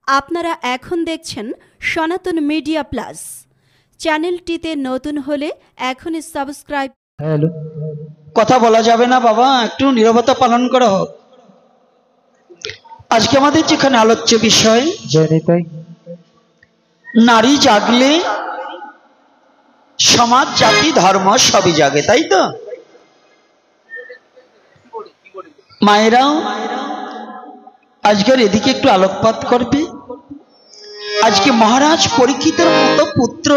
আপনারা এখন দেখছেন সনাতন মিডিয়া প্লাস। চ্যানেলটিতে নতুন হলে এখনই সাবস্ক্রাইব। হ্যালো, কথা বলা যাবে না বাবা, একটু নীরবতা পালন করা হোক। আজকে আমাদের যেখানে আলোচ্য বিষয়, নারী জাগলে সমাজ, জাতি, ধর্ম সবই জাগে, তাই তো? মায়েরাও আজকের এদিকে একটু আলোকপাত করবে। আজকে মহারাজ পরীক্ষিতের মতো পুত্র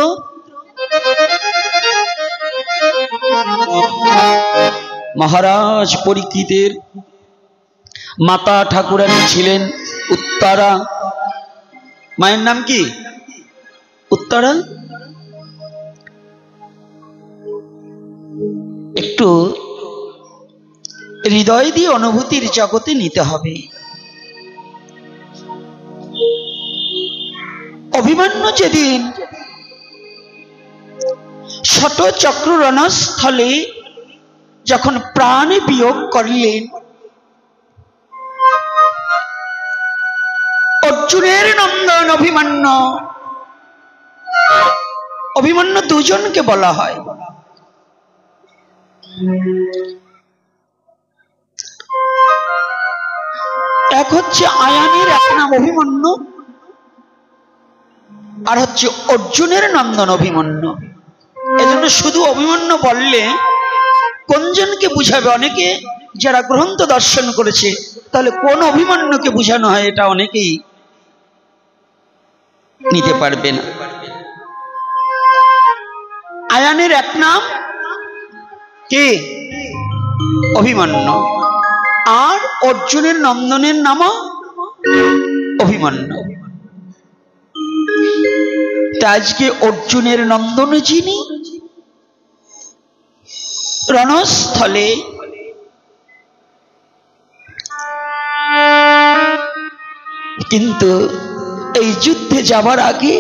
মহারাজ পরীক্ষিতের মাতা ঠাকুরানী ছিলেন উত্তরা। মায়ের নাম কি? উত্তরা। একটু হৃদয় দিয়ে অনুভূতির জগতে নিতে হবে। অভিমন্যু যেদিন শতচক্র রণস্থলে যখন প্রাণ বিয়োগ করলেন, অর্জুনের নন্দন অভিমন্যু দুজনকে বলা হয়। এক হচ্ছে আয়ানের এক নাম অভিমন্যু, আর হচ্ছে অর্জুনের নন্দন অভিমন্যু। এজন্য শুধু অভিমন্যু বললে কোনজনকে বুঝাবে? অনেকে যারা গ্রন্থ দর্শন করেছে, তাহলে কোন অভিমন্যুকে বুঝানো হয় এটা অনেকেই নিতে পারবে না। আয়ানের এক নাম কে? অভিমন্যু। আর অর্জুনের নন্দনের নামও অভিমন্যু। তা আজকে অর্জুনের নন্দন যিনি, রণস্থলে কিন্তু এই যুদ্ধে যাবার আগে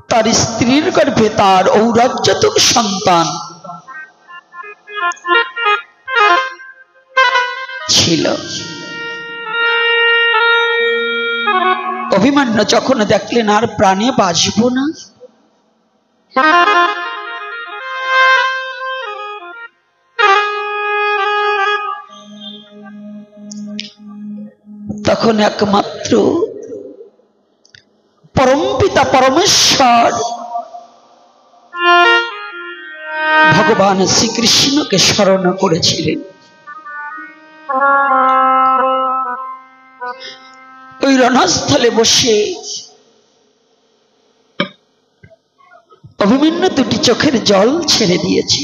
তার স্ত্রীর গর্ভে তার ঔরাজ্যতক সন্তান ছিল। অভিমন্যু যখন দেখলেন আর প্রাণে বাঁচব না, তখন একমাত্র পরমপিতা পরমেশ্বর ভগবান শ্রীকৃষ্ণকে স্মরণ করেছিলেন। ওই রণস্থলে বসে অভিমন্যু দুটি চোখের জল ছেড়ে দিয়েছে।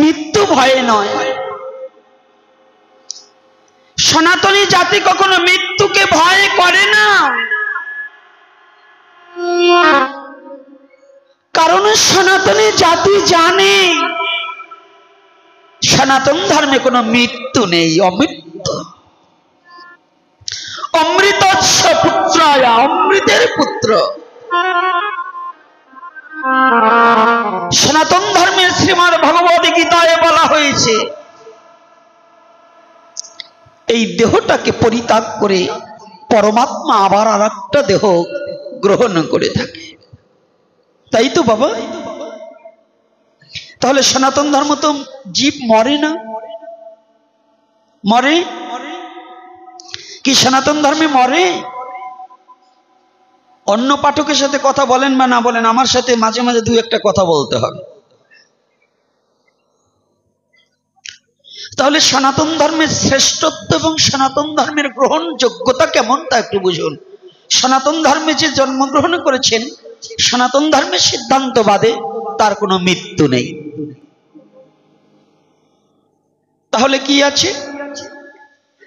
মৃত্যু ভয়ে নয়, সনাতনী জাতি কখনো মৃত্যুকে ভয় করে না। কারণ সনাতনী জাতি জানে সনাতন ধর্মে কোনো মৃত্যু নেই, অমৃত্যু। অমৃতস্য পুত্রায়, অমৃতের পুত্র। সনাতন ধর্মের শ্রীমদ্ ভগবদ গীতায় বলা হয়েছে, এই দেহটাকে পরিত্যাগ করে পরমাত্মা আবার আর একটা দেহ গ্রহণ করে থাকে, তাই তো বাবা? তাহলে সনাতন ধর্ম তো জীব মরে না? মরে কি? সনাতন ধর্মে মরে? অন্য পাঠকের সাথে কথা বলেন বা না বলেন, আমার সাথে মাঝে মাঝে দু একটা কথা বলতে হবে। তাহলে সনাতন ধর্মের শ্রেষ্ঠত্ব এবং সনাতন ধর্মের গ্রহণযোগ্যতা কেমন তা একটু বুঝুন। সনাতন ধর্মে যে জন্মগ্রহণ করেছেন, সনাতন ধর্মের সিদ্ধান্তবাদে তার কোনো মৃত্যু নেই। তাহলে কি আছে?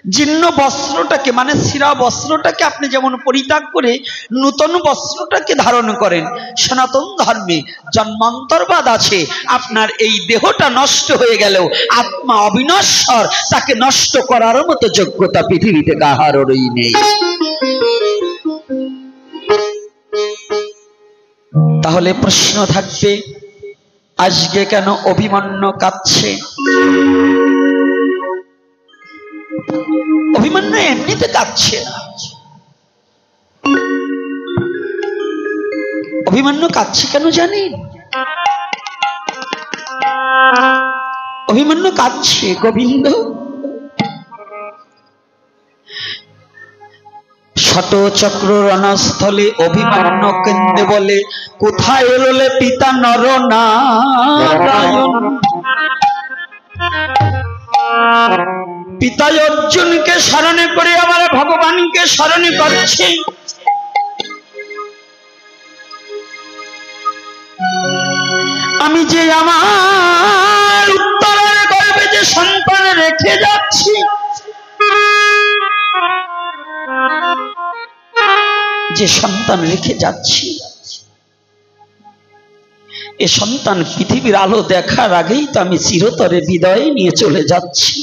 জীর্ণ বস্ত্রটাকে, মানে ছিঁড়া বস্ত্রটাকে আপনি যেমন পরিত্যাগ করে নূতন বস্ত্রটাকে ধারণ করেন, সনাতন ধর্মে জন্মান্তরবাদ আছে। আপনার এই দেহটা নষ্ট হয়ে গেলেও আত্মা অবিনশ্বর, তাকে নষ্ট করার মতো যোগ্যতা পৃথিবীতে কাহারই নেই। তাহলে প্রশ্ন থাকবে, আজকে কেন অভিমন্যু কাঁদছে? কাঁদছে না। অভিমন্যু কাঁদছে কেন জানেন? অভিমন্যু কাঁদছে গোবিন্দ শত চক্র রণস্থলে অভিমন্যু কেন্দ্রে বলে, কোথায় এলোলে পিতা নরনারায়ণ। পিতা অর্জুনকে স্মরণে করে আমার ভগবানকে স্মরণে করছে। আমি যে আমার উত্তরের গর্ভে যে সন্তান রেখে যাচ্ছি, যে সন্তান রেখে যাচ্ছি, এ সন্তান পৃথিবীর আলো দেখার আগেই তো আমি চিরতরে বিদায় নিয়ে চলে যাচ্ছি।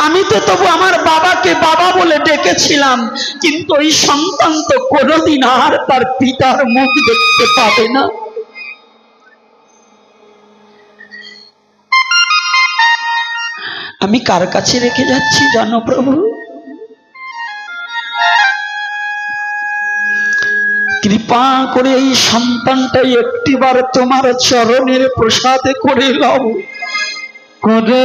আমি তো তবু আমার বাবাকে বাবা বলে ডেকেছিলাম, কিন্তু এই সন্তান তো কোনোদিন আর তার পিতার মুখ দেখতে পাবে না। আমি কার কাছে রেখে যাচ্ছি জানো প্রভু? কৃপা করে এই সন্তানটাই একটিবার তোমার চরণের প্রসাদে করে লও, করে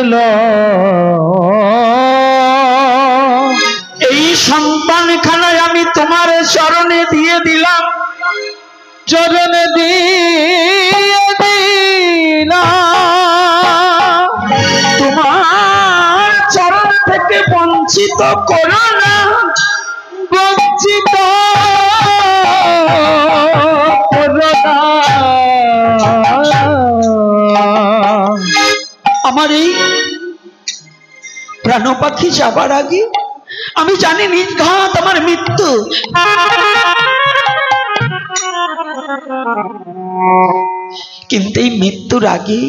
এই সন্তান খানায় আমি তোমার চরণে দিয়ে দিলাম, চরণে দিয়ে দিলাম। তোমার চরণ থেকে বঞ্চিত করো না, বঞ্চিত করো না। আমার এই প্রাণ পাখি যাবার আগে আমি জানি নির্ঘাত আমার মৃত্যু, কিন্তু এই মৃত্যুর আগে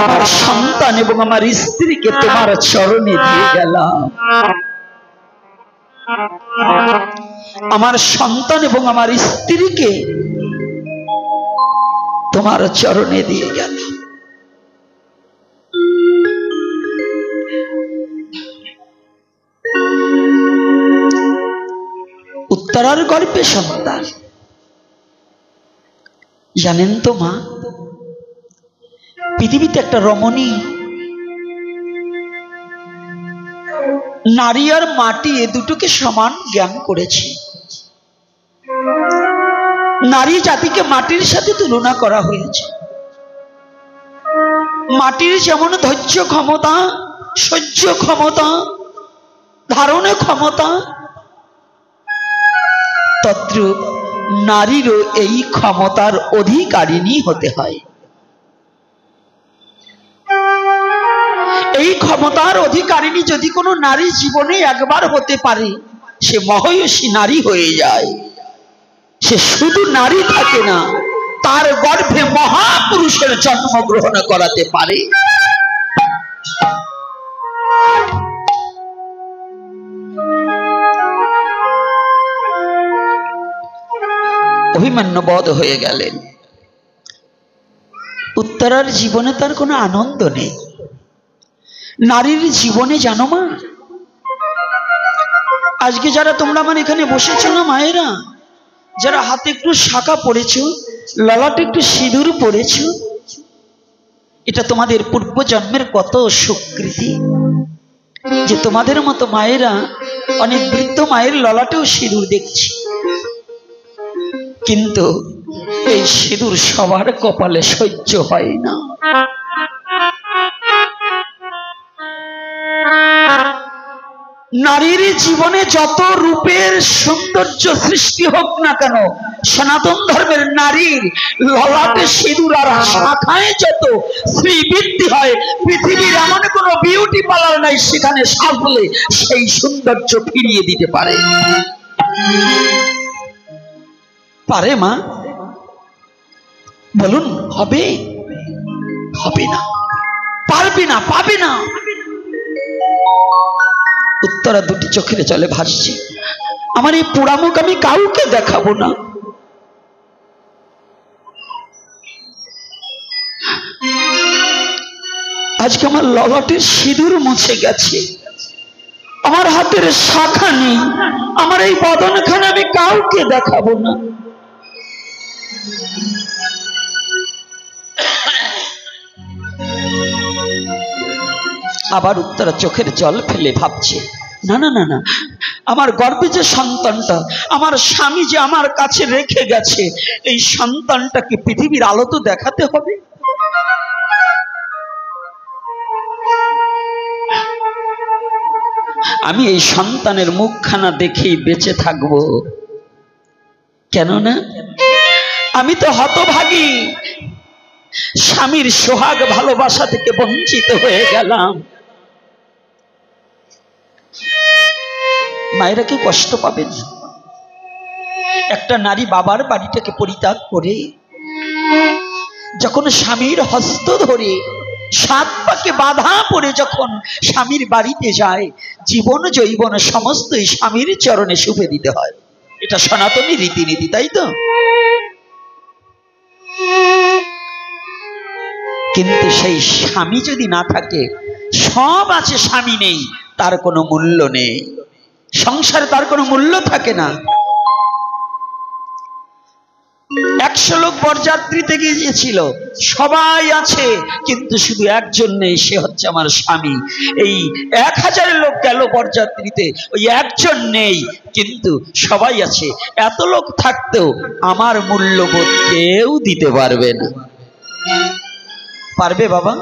আমার সন্তান এবং আমার স্ত্রীকে তোমার চরণে দিয়ে গেলাম। আমার সন্তান এবং আমার স্ত্রীকে তোমার চরণে দিয়ে গেলাম। উত্তরার গর্ভে সন্তান। জানেন তো মা, পৃথিবীতে একটা রমণী নারী আর মাটি এ দুটোকে সমান জ্ঞান করেছে। নারী জাতিকে মাটির সাথে তুলনা করা হয়েছে। মাটির যেমন ধৈর্য ক্ষমতা, সহ্য ক্ষমতা, ধারণের ক্ষমতা, তদ্রূপ নারীরও এই ক্ষমতার অধিকারিণী হতে হয়। এই ক্ষমতার অধিকারিণী যদি কোনো নারী জীবনে একবার হতে পারে, সে মহয়সী নারী হয়ে যায়। সে শুধু নারী থাকে না, তার গর্ভে মহাপুরুষের জন্মগ্রহণ করাতে পারে। অভিমন্যু বধ হয়ে গেলেন। উত্তরার জীবনে তার কোনো আনন্দ নেই। নারীর জীবনে জানো মা, আজকে যারা তোমরা আমার এখানে বসেছো না মায়েরা, যারা হাতে একটু শাঁখা পড়েছ, ললাটে একটু সিঁদুর পড়েছ, এটা তোমাদের পূর্ব জন্মের কত স্বীকৃতি যে তোমাদের মতো মায়েরা, অনেক বৃদ্ধ মায়ের ললাটেও সিঁদুর দেখছি, কিন্তু এই সিঁদুর সবার কপালে সহ্য হয় না। নারীর জীবনে যত রূপের সৌন্দর্য সৃষ্টি হোক না কেন, সনাতন ধর্মের নারীর ললাটে সিঁদুর আর শাখায় যত শ্রীবৃদ্ধি হয়, পৃথিবীর এমন কোন বিউটি পার্লার নাই সেখানে সাজলে সেই সৌন্দর্য ফিরিয়ে দিতে পারে। পারে মা? বলুন, হবে? হবে না, পারবে না, পাবে না। উত্তরা দুটি চোখের জলে ভাসছে, আমার এই পোড়া মুখ আমি কাউকে দেখাবো না। আজকে আমার ললাটের সিঁদুর মুছে গেছে, আমার হাতের শাখা নেই, আমার এই বদনখানা আমি কাউকে দেখাবো না। আবার উত্তরা চোখের জল ফেলে ভাবছে, না না না না, আমার গর্ভে যে সন্তানটা আমার স্বামী যে আমার কাছে রেখে গেছে, এই সন্তানটাকে পৃথিবীর আলো তো দেখাতে হবে। আমি এই সন্তানের মুখখানা দেখেই বেঁচে থাকবো, কেননা আমি তো হতভাগী, স্বামীর সোহাগ ভালোবাসা থেকে বঞ্চিত হয়ে গেলাম। মায়েরা কেউ কষ্ট পাবেন না। একটা নারী বাবার বাড়িটাকে পরিত্যাগ করে যখন স্বামীর হস্ত ধরে সাত পাকে বাধা পড়ে যখন স্বামীর বাড়িতে যায়, জীবন জৈবন সমস্তই স্বামীর চরণে শুভে দিতে হয়। এটা সনাতনী রীতিনীতি, তাই তো? কিন্তু সেই স্বামী যদি না থাকে, সব আছে স্বামী নেই, তার কোনো মূল্য নেই, সংসারে তার কোনো মূল্য থাকে না। 100 লোক বরযাত্রীতে গিয়েছিল, সবাই আছে, কিন্তু শুধু একজন নেই, সে হচ্ছে আমার স্বামী। এই 1000 লোক গেল বরযাত্রীতে, ওই একজন নেই, কিন্তু সবাই আছে। এত লোক থাকতেও আমার মূল্যবোধ কেউ দিতে পারবে না। পারবে বাবা?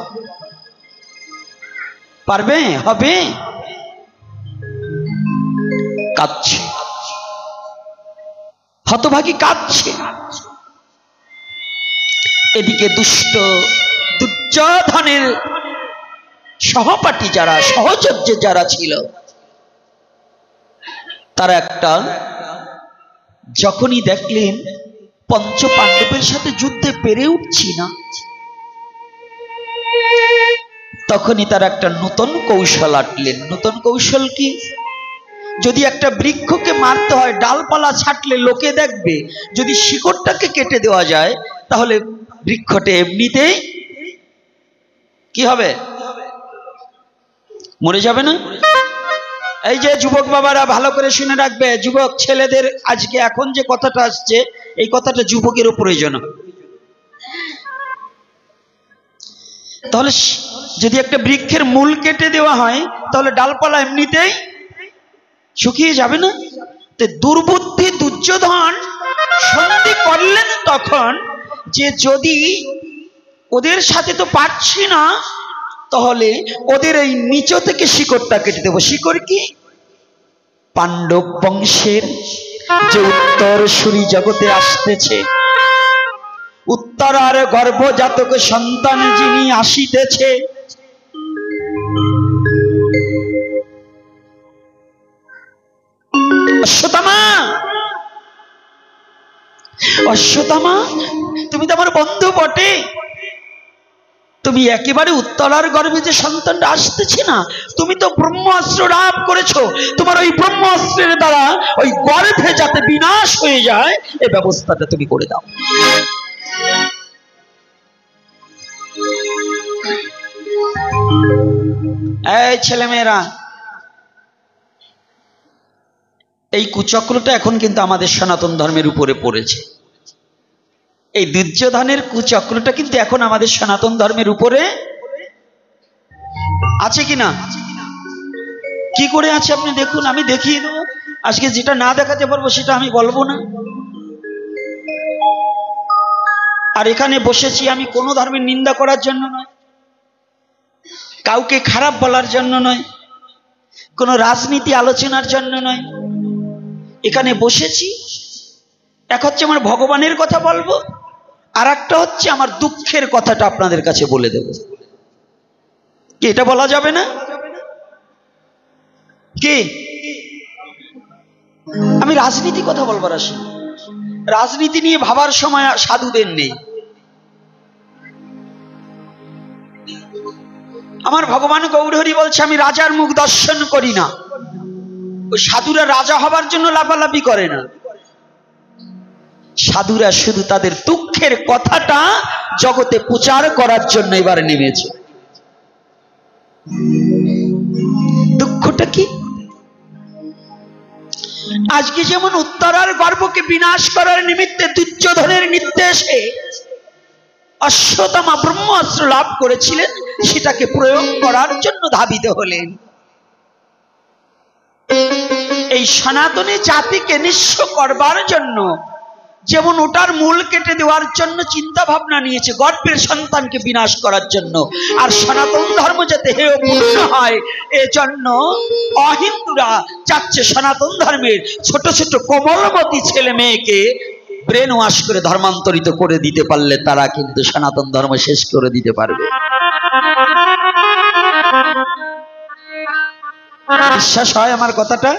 পারবে? হবে? কাঁদছে, হতভাগী কাঁদছে। এদিকে দুষ্ট দুর্যোধনের সহপাঠী যারা, সহচর্য যারা ছিল, তারা একটা যখনই দেখলেন পঞ্চ পাণ্ডবের সাথে যুদ্ধে পেরে উঠছি না, তখনই তারা একটা নতুন কৌশল আটলেন। নতুন কৌশল কি? যদি একটা বৃক্ষকে মারতে হয়, ডালপালা ছাটলে লোকে দেখবে, যদি শিকড়টাকে কেটে দেওয়া যায় তাহলে বৃক্ষটা এমনিতেই কি হবে? মরে যাবে না? এই যে যুবক বাবারা ভালো করে শুনে রাখবে, যুবক ছেলেদের আজকে এখন যে কথাটা আসছে, এই কথাটা যুবকেরও প্রয়োজন। তাহলে যদি একটা বৃক্ষের মূল কেটে দেওয়া হয় তাহলে ডালপালা এমনিতেই শুকিয়ে যাবে না? তো দুর্বুদ্ধি দুর্যোধন সন্ধি করলেন তখন যে যদি ওদের সাথে তো পারছি না, তাহলে ওদের এই নিচ থেকে শিকড়টা কেটে দেবো। শিকড় কি? পাণ্ডব বংশের যে উত্তরসূরি জগতে আসতেছে, উত্তরার গর্ভজাতক সন্তান যিনি আসিতেছে, অশ্বত্থামা, অশ্বত্থামা, তুমি তো আমার বন্ধু বটে, তুমি একেবারে উত্তরার গর্ভে যে সন্তানটা আসতেছে না, তুমি তো ব্রহ্মাস্ত্র লাভ করেছো, তোমার ওই ব্রহ্মাস্ত্রের দ্বারা ওই গর্ভে যাতে বিনাশ হয়ে যায় এই ব্যবস্থাটা তুমি করে দাও। এই ছেলেমেয়েরা, এই কুচক্রটা এখন কিন্তু আমাদের সনাতন ধর্মের উপরে পড়েছে। এই দুর্যোধনের কুচক্রটা কিন্তু এখন আমাদের সনাতন ধর্মের উপরে আছে কিনা? কি করে আছে আপনি দেখুন, আমি দেখিয়ে দেবো। আজকে যেটা না দেখাতে পারবো সেটা আমি বলবো না। আর এখানে বসেছি আমি কোনো ধর্মের নিন্দা করার জন্য নয়, কাউকে খারাপ বলার জন্য নয়, কোনো রাজনীতি আলোচনার জন্য নয়। এখানে বসেছি, এক হচ্ছে আমার ভগবানের কথা বলবো, আর একটা হচ্ছে আমার দুঃখের কথাটা আপনাদের কাছে বলে দেব। কি এটা বলা যাবে না? কি আমি রাজনীতি কথা বলবার আসি, রাজনীতি নিয়ে ভাবার সময় সাধুদের নেই। আমার ভগবান গৌরহরি বলছে আমি রাজার মুখ দর্শন করি না। ওই সাধুরা রাজা হবার জন্য লাফালাফি করে না, সাধুরা শুধু তাদের দুঃখের কথাটা জগতে প্রচার করার জন্য এবারে নেমেছে। দুঃখটা কি? আজকে যেমন উত্তরার গর্ভকে বিনাশ করার নিমিত্তে দুর্যোধনের নির্দেশে অশ্বত্থামা ব্রহ্মাস্ত্র লাভ করেছিলেন, সেটাকে প্রয়োগ করার জন্য ধাবিত হলেন। এই সনাতনী জাতিকে নিঃস্ব করবার জন্য যেমন ওটার মূল কেটে দেওয়ার জন্য চিন্তা ভাবনা নিয়েছে, গর্ভের সন্তানকে বিনাশ করার জন্য, আর সনাতন ধর্ম যাতে হেয়পূর্ণ হয় এজন্য অহিন্দুরা চাচ্ছে সনাতন ধর্মের ছোট ছোট কোমলমতি ছেলে মেয়েকে ব্রেন ওয়াশ করে ধর্মান্তরিত করে দিতে পারলে তারা কিন্তু সনাতন ধর্ম শেষ করে দিতে পারবে। বিশ্বাস হয় আমার কথাটা?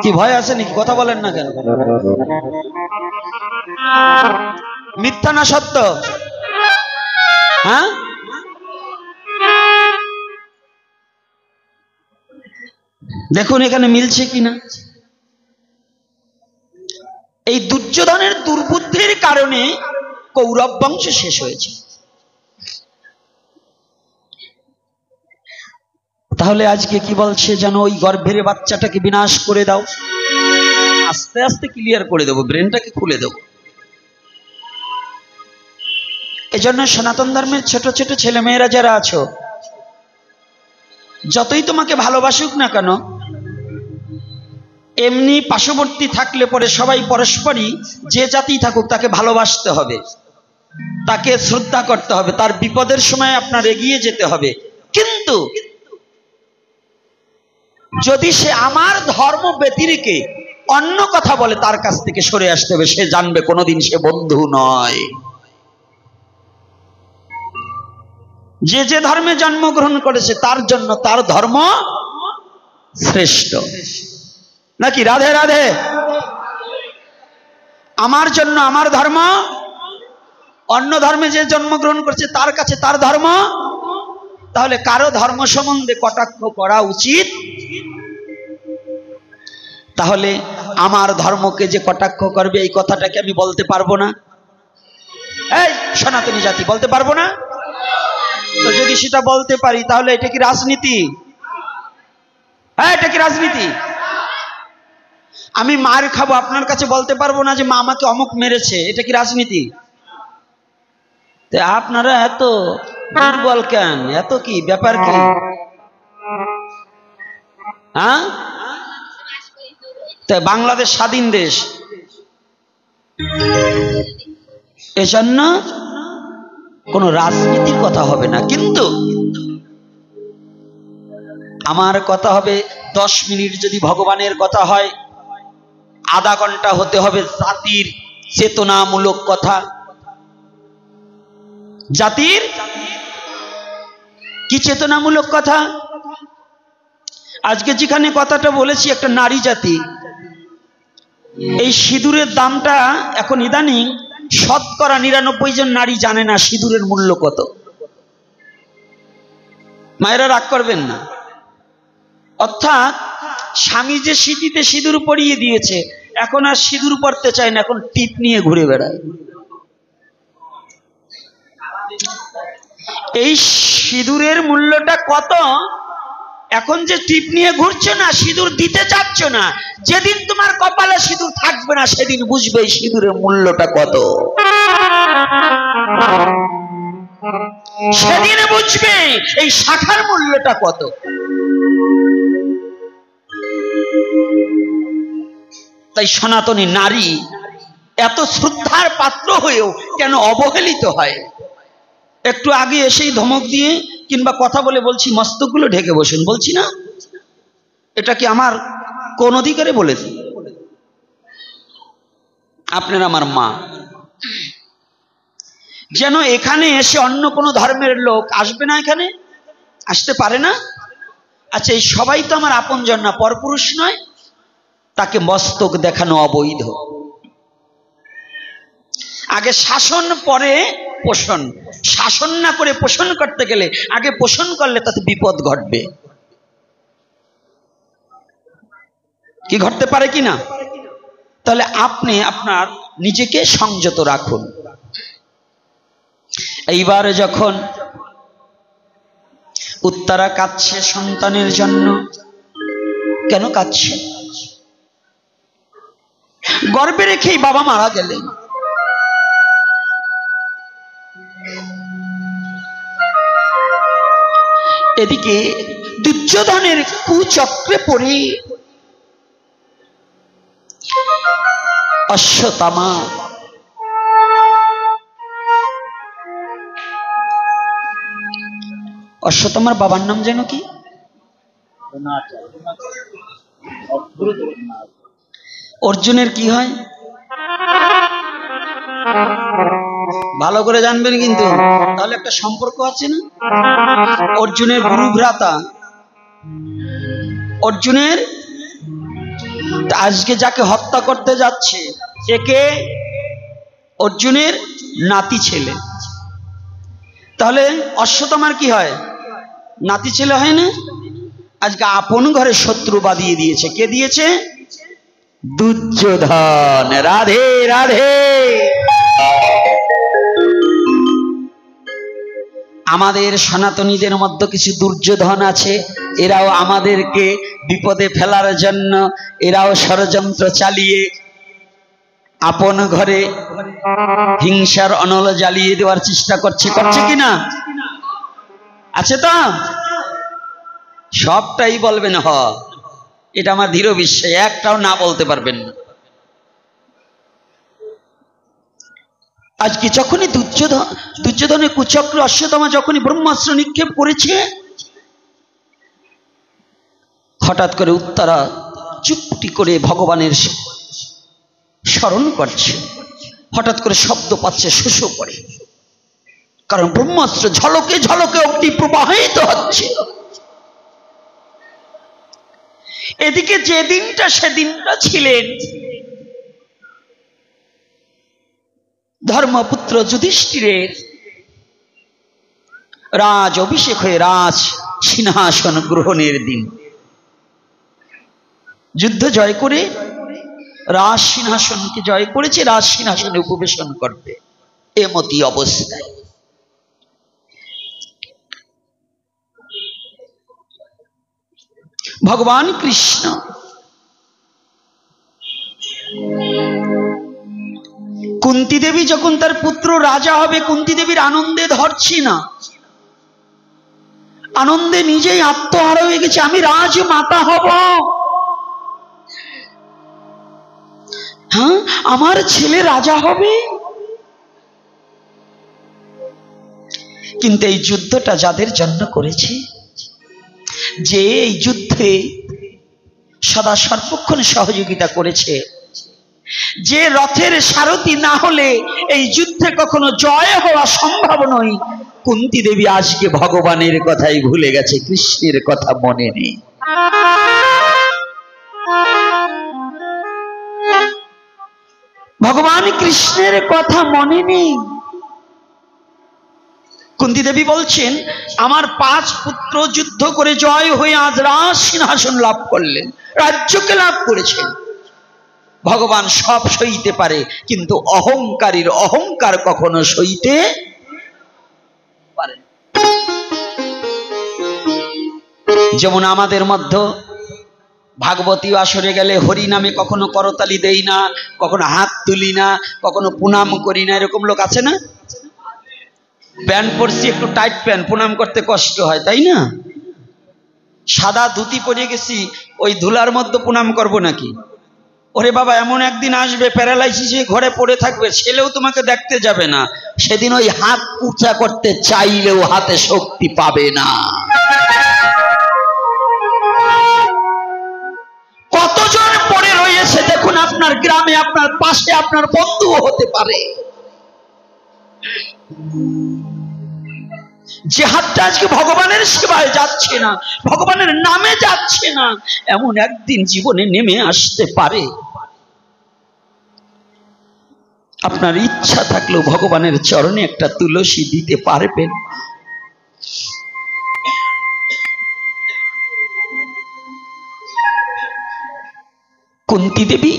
কি ভয় আছে নাকি? কথা বলেন না কেন? মিথ্যা না সত্য? হ্যাঁ, দেখুন এখানে মিলছে কিনা। এই দুর্যোধনের দুর্বুদ্ধির কারণে কৌরব বংশ শেষ হয়েছে। তাহলে আজকে কি বলছে যেন ওই গর্ভের বাচ্চাটাকে বিনাশ করে দাও, আস্তে আস্তে ক্লিয়ার করে দেবো, ব্রেনটাকে খুলে দেবো। এজন্য সনাতন ধর্মের ছোট ছোট ছেলে মেয়েরা যারা আছো, যতই তোমাকে ভালোবাসুক না কেন, এমনি পার্শ্ববর্তী থাকলে পরে সবাই পরস্পরই যে জাতি থাকুক তাকে ভালোবাসতে হবে, তাকে শ্রদ্ধা করতে হবে, তার বিপদের সময় আপনার এগিয়ে যেতে হবে। কিন্তু যদি সে আমার ধর্ম ব্যতিরেকে অন্য কথা বলে তার কাছ থেকে সরে আসতে হবে। সে জানবে কোনোদিন সে বন্ধু নয়। যে যে ধর্মে জন্মগ্রহণ করেছে তার জন্য তার ধর্ম শ্রেষ্ঠ, নাকি? রাধে রাধে। আমার জন্য আমার ধর্ম, অন্য ধর্মে যে জন্মগ্রহণ করেছে তার কাছে তার ধর্ম। তাহলে কারো ধর্ম সম্বন্ধে কটাক্ষ করা উচিত? তাহলে আমার ধর্মকে যে কটাক্ষ করবে এই কথাটাকে আমি বলতে পারবো না? এই সনাতনী জাতি বলতে পারবো না? তো যদি সেটা বলতে পারি তাহলে এটা কি রাজনীতি? হ্যাঁ, এটা কি রাজনীতি? আমি মার খাবো, আপনার কাছে বলতে পারবো না যে মা আমাকে অমুক মেরেছে, এটা কি রাজনীতি? আপনারা এত দুর্বল কেন? এত কি ব্যাপার কি? হ্যাঁ, তাই বাংলাদেশ স্বাধীন দেশ, এজন্য কোন রাজনীতির কথা হবে না। কিন্তু আমার কথা হবে 10 মিনিট যদি ভগবানের কথা হয়, আধা ঘন্টা হতে হবে জাতির চেতনামূলক কথা। জাতির কি চেতনামূলক কথা? আজকে যেখানে কথাটা বলেছি, একটা নারী জাতি, এই সিঁদুরের দামটা এখন ইদানিং 99% জন নারী জানে না সিঁদুরের মূল্য কত। মায়েরা রাগ করবেন না। অর্থাৎ স্বামী যে স্মৃতিতে সিঁদুর পরিয়ে দিয়েছে, এখন আর সিঁদুর পরতে চায় না, এখন টিপ নিয়ে ঘুরে বেড়ায়। এই সিঁদুরের মূল্যটা কত? এখন যে টিপ নিয়ে ঘুরছো না, সিঁদুর দিতে চাচ্ছ না, যেদিন তোমার কপালে সিঁদুর থাকবে না সেদিন বুঝবে এই সিঁদুরের মূল্যটা কত। সেদিন বুঝবে এই শাখার মূল্যটা কত। তাই সনাতনী নারী এত শ্রদ্ধার পাত্র হয়েও কেন অবহেলিত হয়? একটু আগে এসেই ধমক দিয়ে কিংবা কথা বলে বলছি মস্তকগুলো ঢেকে বসুন, বলছি না? এটা কি আমার কোন অধিকারে বলেছি? আপনারা আমার মা, যেন এখানে এসে অন্য কোনো ধর্মের লোক আসবে না, এখানে আসতে পারে না। আচ্ছা, এই সবাই তো আমার আপনজন না, পরপুরুষ নয়, তাকে মস্তক দেখানো অবৈধ। আগে শাসন পরে পোষণ। শাসন না করে পোষণ করতে গেলে আগে পোষণ করলে তাতে বিপদ ঘটবে। কি ঘটতে পারে কি না? তাহলে আপনি আপনার নিজেকে সংযত রাখুন। এইবার যখন উত্তরা কাঁদছে সন্তানের জন্য। কেন কাঁদছে? গর্ভে রেখেই বাবা মারা গেলেন। এদিকে দুর্যোধনের কুচক্রে পড়ে অশ্বত্থামা অশ্বত্থামার বাবার নাম যেন কি? অর্জুনের কি হয় ভালো করে জানবেন কিন্তু, তাহলে একটা সম্পর্ক আছে না। অর্জুনের গুরু ভ্রাতা, অর্জুনের আজকে যাকে হত্যা করতে যাচ্ছে একে অর্জুনের নাতি ছেলে। তাহলে অশ্বত্থামার কি হয়? নাতি ছেলে হয় না? আজকে আপন ঘরে শত্রু বাঁধিয়ে দিয়েছে। কে দিয়েছে? দুর্যোধন। রাধে রাধে। আমাদের সনাতনীদের মধ্যে কিছু দুর্যোধন আছে, এরাও আমাদেরকে বিপদে ফেলার জন্য এরাও ষড়যন্ত্র চালিয়ে আপন ঘরে হিংসার অনল জ্বালিয়ে দেওয়ার চেষ্টা করছে। করছে কিনা? আছে তো? সবটাই বলবেন হ, এটা আমার দৃঢ় বিশ্বাস, একটাও না বলতে পারবেন না। আজকে যখনই দুর্যোধনের কুচক্র অশ্বত্থামা যখনই ব্রহ্মাস্ত্র নিক্ষেপ করেছে, হঠাৎ করে উত্তরা চুপটি করে ভগবানের স্মরণ করছে। হঠাৎ করে শব্দ পাচ্ছে শোষো করে, কারণ ব্রহ্মাস্ত্র ঝলকে ঝলকে অগ্নি প্রবাহিত হচ্ছে। এদিকে যে দিনটা সেদিনটা ছিলেন ধর্মপুত্র যুধিষ্ঠিরের রাজ অভিষেক হয়ে রাজ সিংহাসন গ্রহণের দিন। যুদ্ধ জয় করে রাজ সিংহাসনকে জয় করেছে, রাজ সিংহাসনে উপবেশন করবে এমতি অবস্থায় ভগবান কৃষ্ণ কুন্তি দেবী যখন তার পুত্র রাজা হবে, কুন্তি দেবীর আনন্দে ধরছি না, আনন্দে নিজেই আত্মহারা হয়ে গেছে। আমি রাজমাতা হব, হ্যাঁ আমার ছেলে রাজা হবে। কিন্তু এই যুদ্ধটা যাদের জন্য করেছে, যে এই যুদ্ধে সদা সর্বক্ষণ সহযোগিতা করেছে, যে রথের সারথি না হলে এই যুদ্ধে কখনো জয় হওয়া সম্ভব নয়, কুন্তি দেবী আজকে ভগবানের কথাই ভুলে গেছে, কৃষ্ণের কথা মনে নেই। ভগবান কৃষ্ণের কথা মনে নেই। কুন্তি দেবী বলছেন, আমার 5 পুত্র যুদ্ধ করে জয় হয়ে আজ রাজ সিংহাসন লাভ করলেন, রাজ্যকে লাভ করেছেন। ভগবান সব সইতে পারে, কিন্তু অহংকারীর অহংকার কখনো সইতে পারে না। যেমন আমাদের মধ্যে ভাগবতী আসরে গেলে হরি নামে কখনো করতালি দেই না, কখনো হাত তুলি না, কখনো প্রণাম করি না, এরকম লোক আছে না? প্যান্ট পরছি একটু টাইট প্যান্ট, প্রণাম করতে কষ্ট হয়, তাই না? সাদা ধুতি পরে গেছি, ওই ধুলার মধ্যে প্রণাম করব নাকি? ওরে বাবা, এমন একদিন আসবে প্যারালাইসিসে ঘরে পড়ে থাকবে, ছেলেও তোমাকে দেখতে যাবে না, সেদিন ওই হাত উঁচা করতে চাইলেও হাতে শক্তি পাবে না। কতজন পড়ে রয়েছে দেখুন, আপনার গ্রামে, আপনার পাশে, আপনার বন্ধুও হতে পারে, যে হাতটা আজকে ভগবানের সেবায় যাচ্ছে না, ভগবানের নামে যাচ্ছে না, এমন একদিন জীবনে নেমে আসতে পারে। আপনার ইচ্ছা থাকলেও ভগবানের চরণে একটা তুলসী দিতে পারবেন। কুন্তি দেবী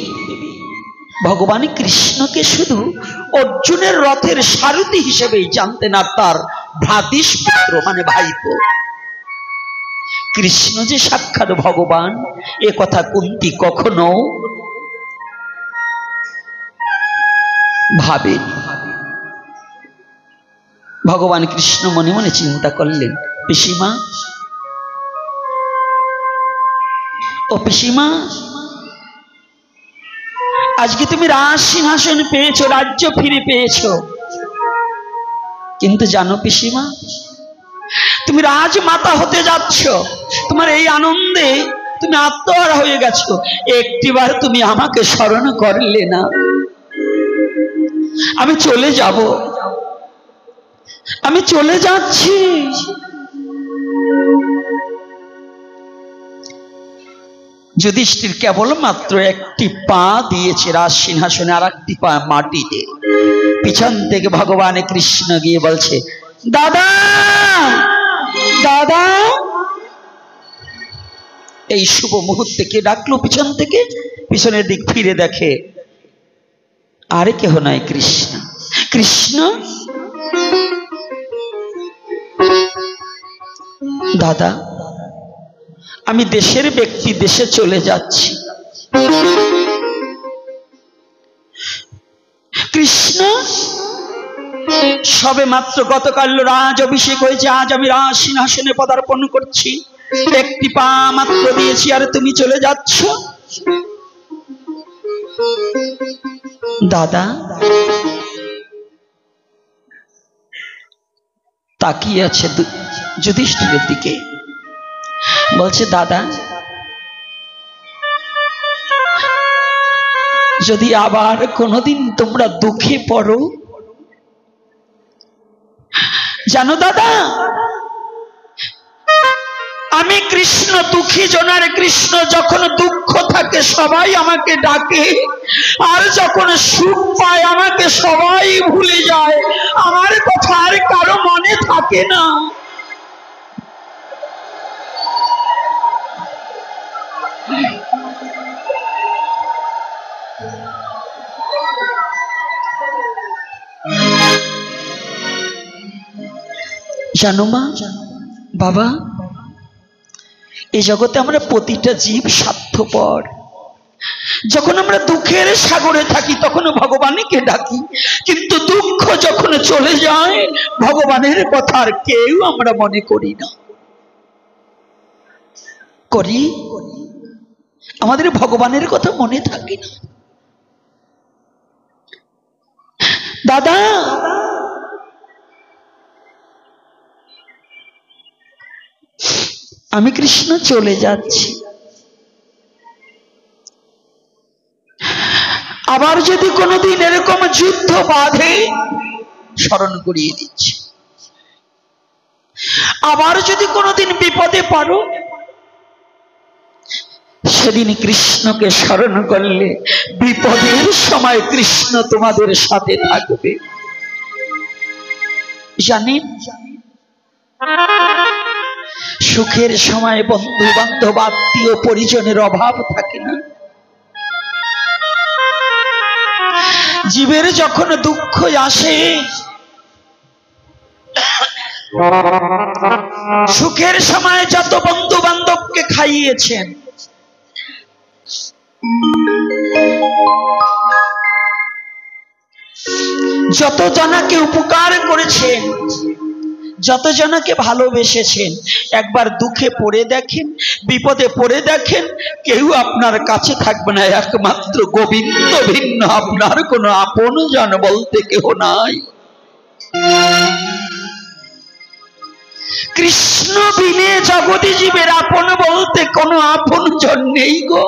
ভগবান কৃষ্ণকে শুধু অর্জুনের রথের সারথি হিসেবেই জানতেন, আর তার ভ্রাতিষ্পুত্র মানে ভাইপো। কৃষ্ণ যে সাক্ষাৎ ভগবান এ কথা কুন্তী কখনো ভাবেনি। ভগবান কৃষ্ণ মনে মনে চিন্তা করলেন, পিসিমা, ও পিসিমা, আজকে তুমি রাজ সিংহাসন পেয়েছো, রাজ্য ফিরে পেয়েছো, কিন্তু জানো পিসিমা, তুমি রাজমাতা হতে যাচ্ছ, তোমার এই আনন্দে তুমি আত্মহারা হয়ে গেছো, একটিবার তুমি আমাকে স্মরণ করলে না। আমি চলে যাব, আমি চলে যাচ্ছি। যুধিষ্ঠির কেবলমাত্র একটি পা দিয়েছে রাজ সিংহাসনে, আর একটি পা মাটিতে। পিছন থেকে ভগবান কৃষ্ণ গিয়ে বলছে, দাদা দাদা। এই শুভ মুহূর্তে কে ডাকলো পিছন থেকে? পিছনের দিক ফিরে দেখে আরে কেহ নয়, কৃষ্ণ। কৃষ্ণ, দাদা, আমি দেশের ব্যক্তি, দেশে চলে যাচ্ছি। কৃষ্ণ, সবে মাত্র গতকাল রাজ অভিষেক হয়েছে, আজ আমি রাজ সিংহাসনে পদার্পণ করছি, একটি পা মাত্র দিয়েছি আর তুমি চলে যাচ্ছ। দাদা তাকিয়ে আছে যুধিষ্ঠিরের দিকে, বলছে, দাদা, যদি আবার কোনোদিন তোমরা দুঃখে পড়ো, জানো দাদা, আমি কৃষ্ণ দুঃখী জনের কৃষ্ণ। যখন দুঃখ থাকে সবাই আমাকে ডাকে, আর যখন সুখ পায় আমাকে সবাই ভুলে যায়, আমার কথা আর কারো মনে থাকে না। জানো মা, বাবা, এই জগতে আমরা প্রতিটা জীব স্বার্থপর। যখন আমরা দুঃখের সাগরে থাকি তখন ভগবানকে ডাকি, কিন্তু দুঃখ যখন চলে যায় ভগবানের কথা আর কেউ আমরা মনে করি না। করি? আমাদের ভগবানের কথা মনে থাকে না। দাদা, আমি কৃষ্ণ চলে যাচ্ছি, আবার যদি কোনোদিন এরকম যুদ্ধ বাঁধে স্মরণ করিয়ে দিচ্ছি, আবার যদি কোনোদিন বিপদে পড়ো সেদিন কৃষ্ণকে স্মরণ করলে বিপদের সময় কৃষ্ণ তোমাদের সাথে থাকবে। জানেন, সুখের সময় বন্ধু বান্ধব আত্মীয় পরিজনের অভাব থাকে না, জীবের যখন দুঃখ আসে, সুখের সময় যত বন্ধু বান্ধবকে খাইয়েছেন, যত জনাকে উপকার করেছেন, যত জনাকে ভালোবেসেছেন, একবার দুঃখে পড়ে দেখেন, বিপদে পড়ে দেখেন, কেউ আপনার কাছে থাকবে না, একমাত্র গোবিন্দ ভিন্ন আপনার কোনো আপন জন বলতে কেউ নাই। কৃষ্ণ বিনে জগতে জীবের আপন বলতে কোনো আপন জন নেই গো।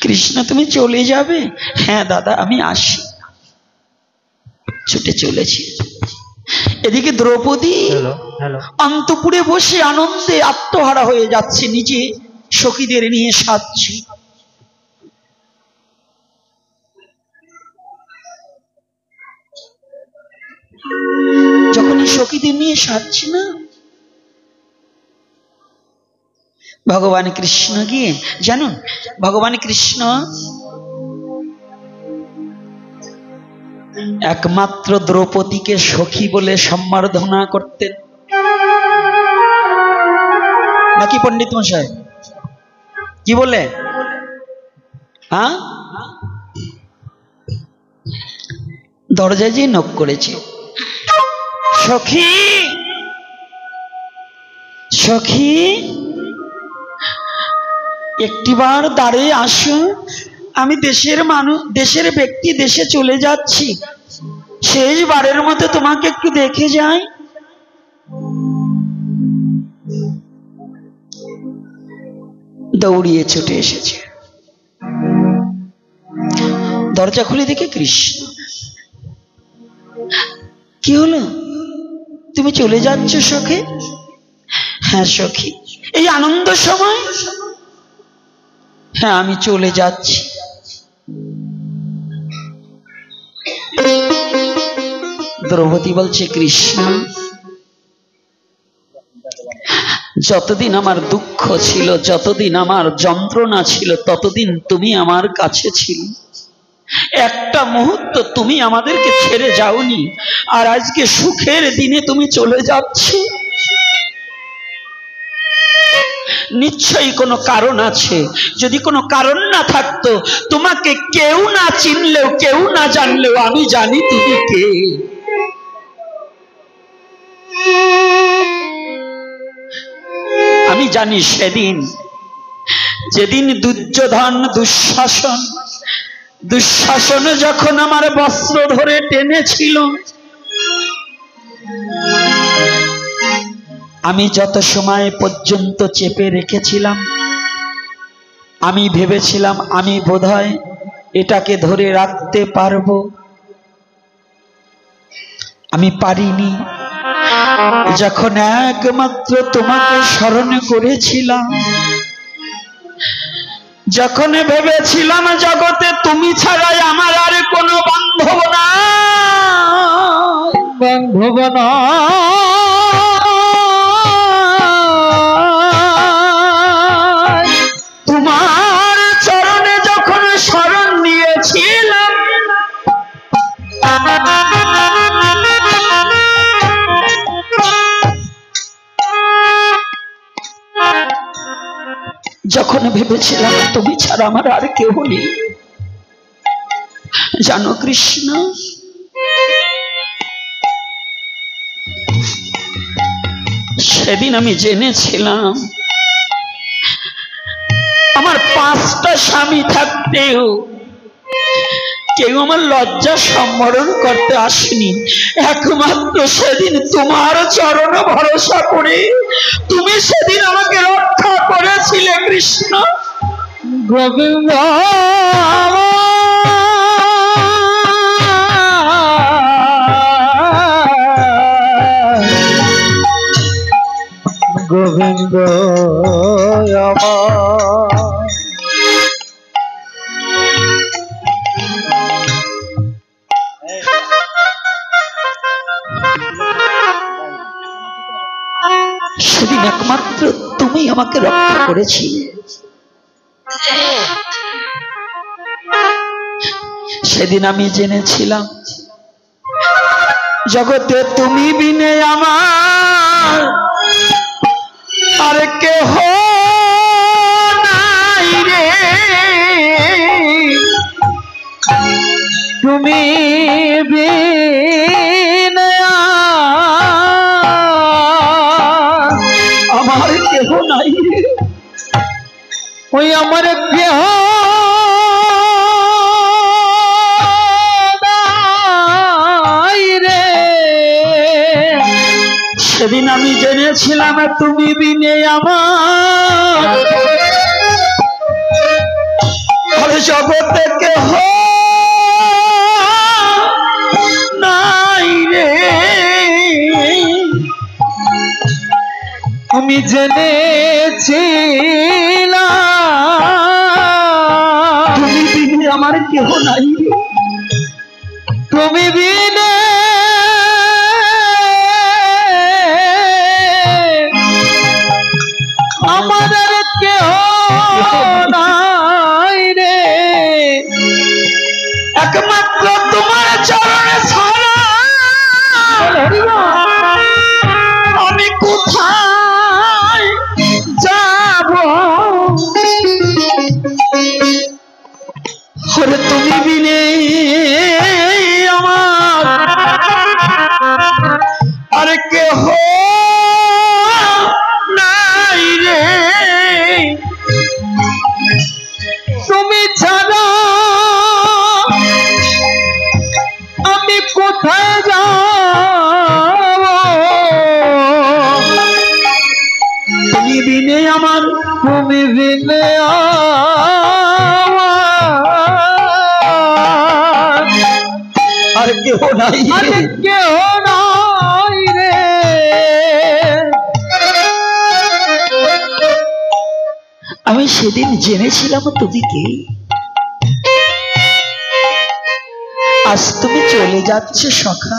কৃষ্ণ, তুমি চলে যাবে? হ্যাঁ দাদা, আমি আসি। ছুটে চলেছি। এদিকে দ্রৌপদী অন্তঃপুরে বসে আনন্দে আত্মহারা হয়ে যাচ্ছে, নিজে সখীদের নিয়ে সাজছে। যখন সখীদের নিয়ে সাজছে না, ভগবান কৃষ্ণ গিয়ে, জানুন, ভগবান কৃষ্ণ একমাত্র দ্রৌপদীকে সখী বলে সম্বর্ধনা করতেন। নাকি পণ্ডিত মশাই? কি বলে? হ্যাঁ, দরজায় যে নক করেছে, সখী সখী একটিবার দাঁড়িয়ে আসো, আমি দেশের মানুষ, দেশের ব্যক্তি, দেশে চলে যাচ্ছি, শেষবারের মতো তোমাকে একটু দেখে যাই। দৌড়িয়ে ছুটে এসেছে, দরজা খুলে দেখে কৃষ্ণ। কি হলো, তুমি চলে যাচ্ছ সখী? হ্যাঁ সখী, এই আনন্দ সময়? হ্যাঁ, আমি চলে যাচ্ছি। দ্রৌপদী বলছে, কৃষ্ণ, যতদিন আমার দুঃখ ছিল, যতদিন আমার যন্ত্রণা ছিল, ততদিন তুমি আমার কাছে ছিলে। একটা মুহূর্ত তুমি আমাদেরকে ছেড়ে যাওনি, আর আজকে সুখের দিনে তুমি চলে যাচ্ছ। নিশ্চয়ই কোনো কারণ আছে। যদি কোনো কারণ না থাকতো, তোমাকে কেউ না চিনলেও, কেউ না জানলেও আমি জানি তুমি কে। আমি জানি সেদিন, যেদিন দুর্যোধন, দুঃশাসন যখন আমার বস্ত্র ধরে টেনেছিল, আমি যত সময় পর্যন্ত চেপে রেখেছিলাম, আমি ভেবেছিলাম আমি বোধহয় এটাকে ধরে রাখতে পারবো। আমি পারিনি। যখন একমাত্র তোমাকে স্মরণ করেছিলাম, যখন ভেবেছিলাম জগতে তুমি ছাড়াই আমার আর কোনো বান্ধব না, তোমার চরণে যখন শরণ নিয়েছিলাম, যখন ভেবেছিলাম তুমি ছাড়া আমার আর কেউ নেই, জানো কৃষ্ণ, সেদিন আমি জেনেছিলাম আমার 5টা স্বামী থাকতেও কেউ আমার লজ্জা সম্বরণ করতে আসেনি। একমাত্র সেদিন তোমার চরণ ভরসা করে তুমি সেদিন আমাকে রক্ষা করেছিলে কৃষ্ণ। গোবিন্দ গোবিন্দ সেদিন একমাত্র তুমি আমাকে রক্ষা করেছিলে। সেদিন আমি জেনেছিলাম জগতে তুমি বিনে আমার আর কেহ নাই রে, তুমি বিনে আমার কেহ নাই রে, ওই আমার কেহ নাই রে। সেদিন আমি জেনেছিলাম তুমি বিনে আমার জগতে কেহ নাই রে, আমি জেনেছিলাম তুমি বিনে আমার কেহ নাই রে, তুমি বিনে আমার কেহ নাই রে, একমাত্র তোমার চরণে ছাড়া আমি কোথায় বিনে আর কেহ নাই, কেহ নাই রে। আমি সেদিন জেনেছিলাম তুমি কে, আজ তুমি চলে যাচ্ছে সখা।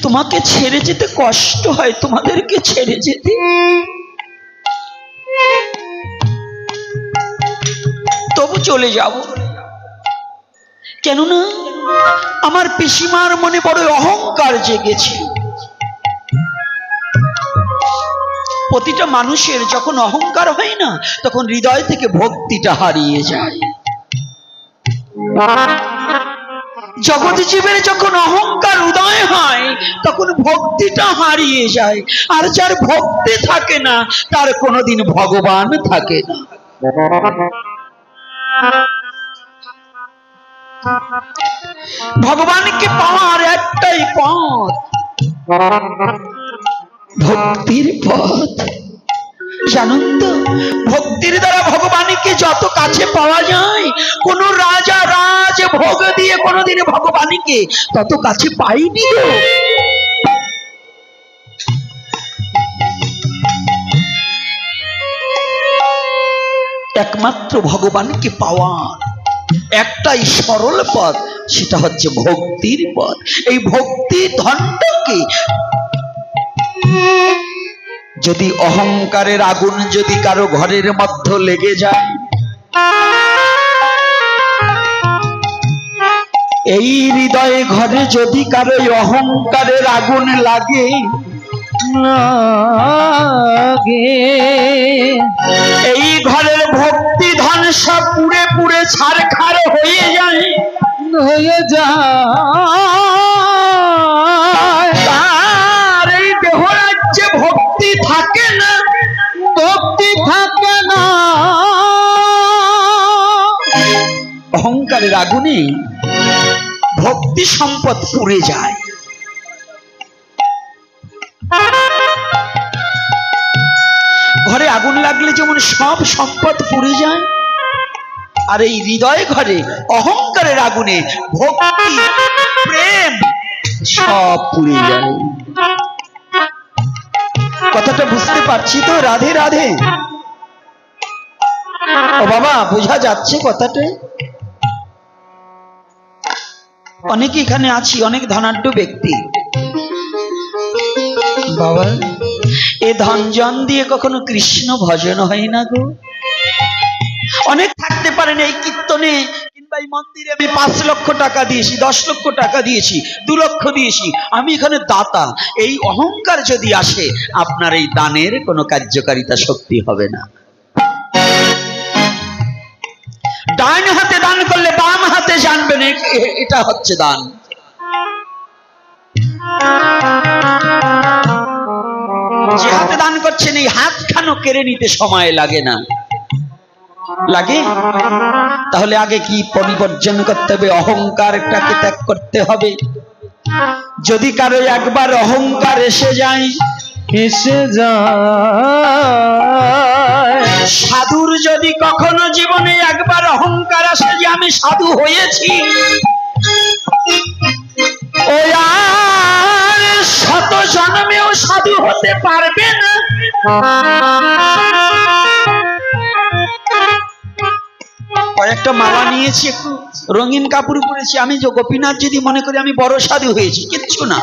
তোমাকে ছেড়ে যেতে কষ্ট হয়, তোমাদেরকে ছেড়ে যেতে, তবু চলে যাব। কেননা আমার পিসিমার মনে বড় অহংকার জেগেছে। প্রতিটা মানুষের যখন অহংকার হয় না, তখন হৃদয় থেকে ভক্তিটা হারিয়ে যায়। জগৎ জীবের যখন অহংকার উদয় হয়, তখন ভক্তিটা হারিয়ে যায়। আর যার ভক্তি থাকে না, তার কোনোদিন ভগবান থাকে না। ভগবানকে পাওয়ার একটাই পথ, ভক্তির পথ। জানুন তো, ভক্তির দ্বারা ভগবানকে যত কাছে পাওয়া যায়, কোন রাজা রাজ ভোগ দিয়ে কোনোদিন ভগবানকে তত কাছে পাইনি গো। একমাত্র ভগবানকে পাওয়ার একটাই সরল পথ, সেটা হচ্ছে ভক্তির পথ। এই ভক্তি ধনটাকে যদি অহংকারের আগুন যদি কারো ঘরের মধ্যে লেগে যায়, এই হৃদয়ে ঘরে যদি কারো অহংকারের আগুন লাগে, এই ঘরের ভক্তি ধন সব পুড়ে পুড়ে ছারখার হয়ে যায়, হয়ে যায়। আর এই দেহ রাজ্যে ভক্তি থাকে না, ভক্তি থাকে না। অহংকারের আগুনে ভক্তি সম্পদ পুড়ে যায়। ঘরে আগুন লাগলে যেমন সব সম্পদ পুড়ে যায়, আর এই হৃদয় ঘরে অহংকারের আগুনে ভক্তি প্রেম সব পুড়ে যায়। কথাটা বুঝতে পারছি তো? রাধে রাধে। ও বাবা, বোঝা যাচ্ছে কথাটা? অনেকে এখানে আছি, অনেক ধনাঢ্য ব্যক্তি। বাবা, এ ধন জন দিয়ে কখনো কৃষ্ণ ভজন হয় না গো। অনেক থাকতে পারেন এই কীর্তনে কিংবা এই মন্দিরে আমি 5 লক্ষ টাকা দিয়েছি, 10 লক্ষ টাকা দিয়েছি, 2 লক্ষ দিয়েছি, আমি এখানে দাতা। এই অহংকার যদি আসে, আপনার এই দানের কোনো কার্যকারিতা শক্তি হবে না। ডান হাতে দান করলে বাম হাতে জানবেন, এটা হচ্ছে দান। যে হাতে দান করছেন, এই হাতখানো কেড়ে নিতে সময় লাগে না। লাগে? তাহলে আগে কি পরিবর্জন করতে হবে? অহংকারটাকে ত্যাগ করতে হবে। যদি কারো একবার অহংকার এসে যায়, সাধুর যদি কখনো জীবনে একবার অহংকার আসে যে আমি সাধু হয়েছি, ও আর শত জন্মেও সাধু হতে পারবে না। কয়েকটা মালা নিয়েছি, একটু রঙিন কাপড় পরেছি, আমি যে গোপীনাথ যদি মনে করি আমি বড় সাধু হয়েছি, কিচ্ছু না।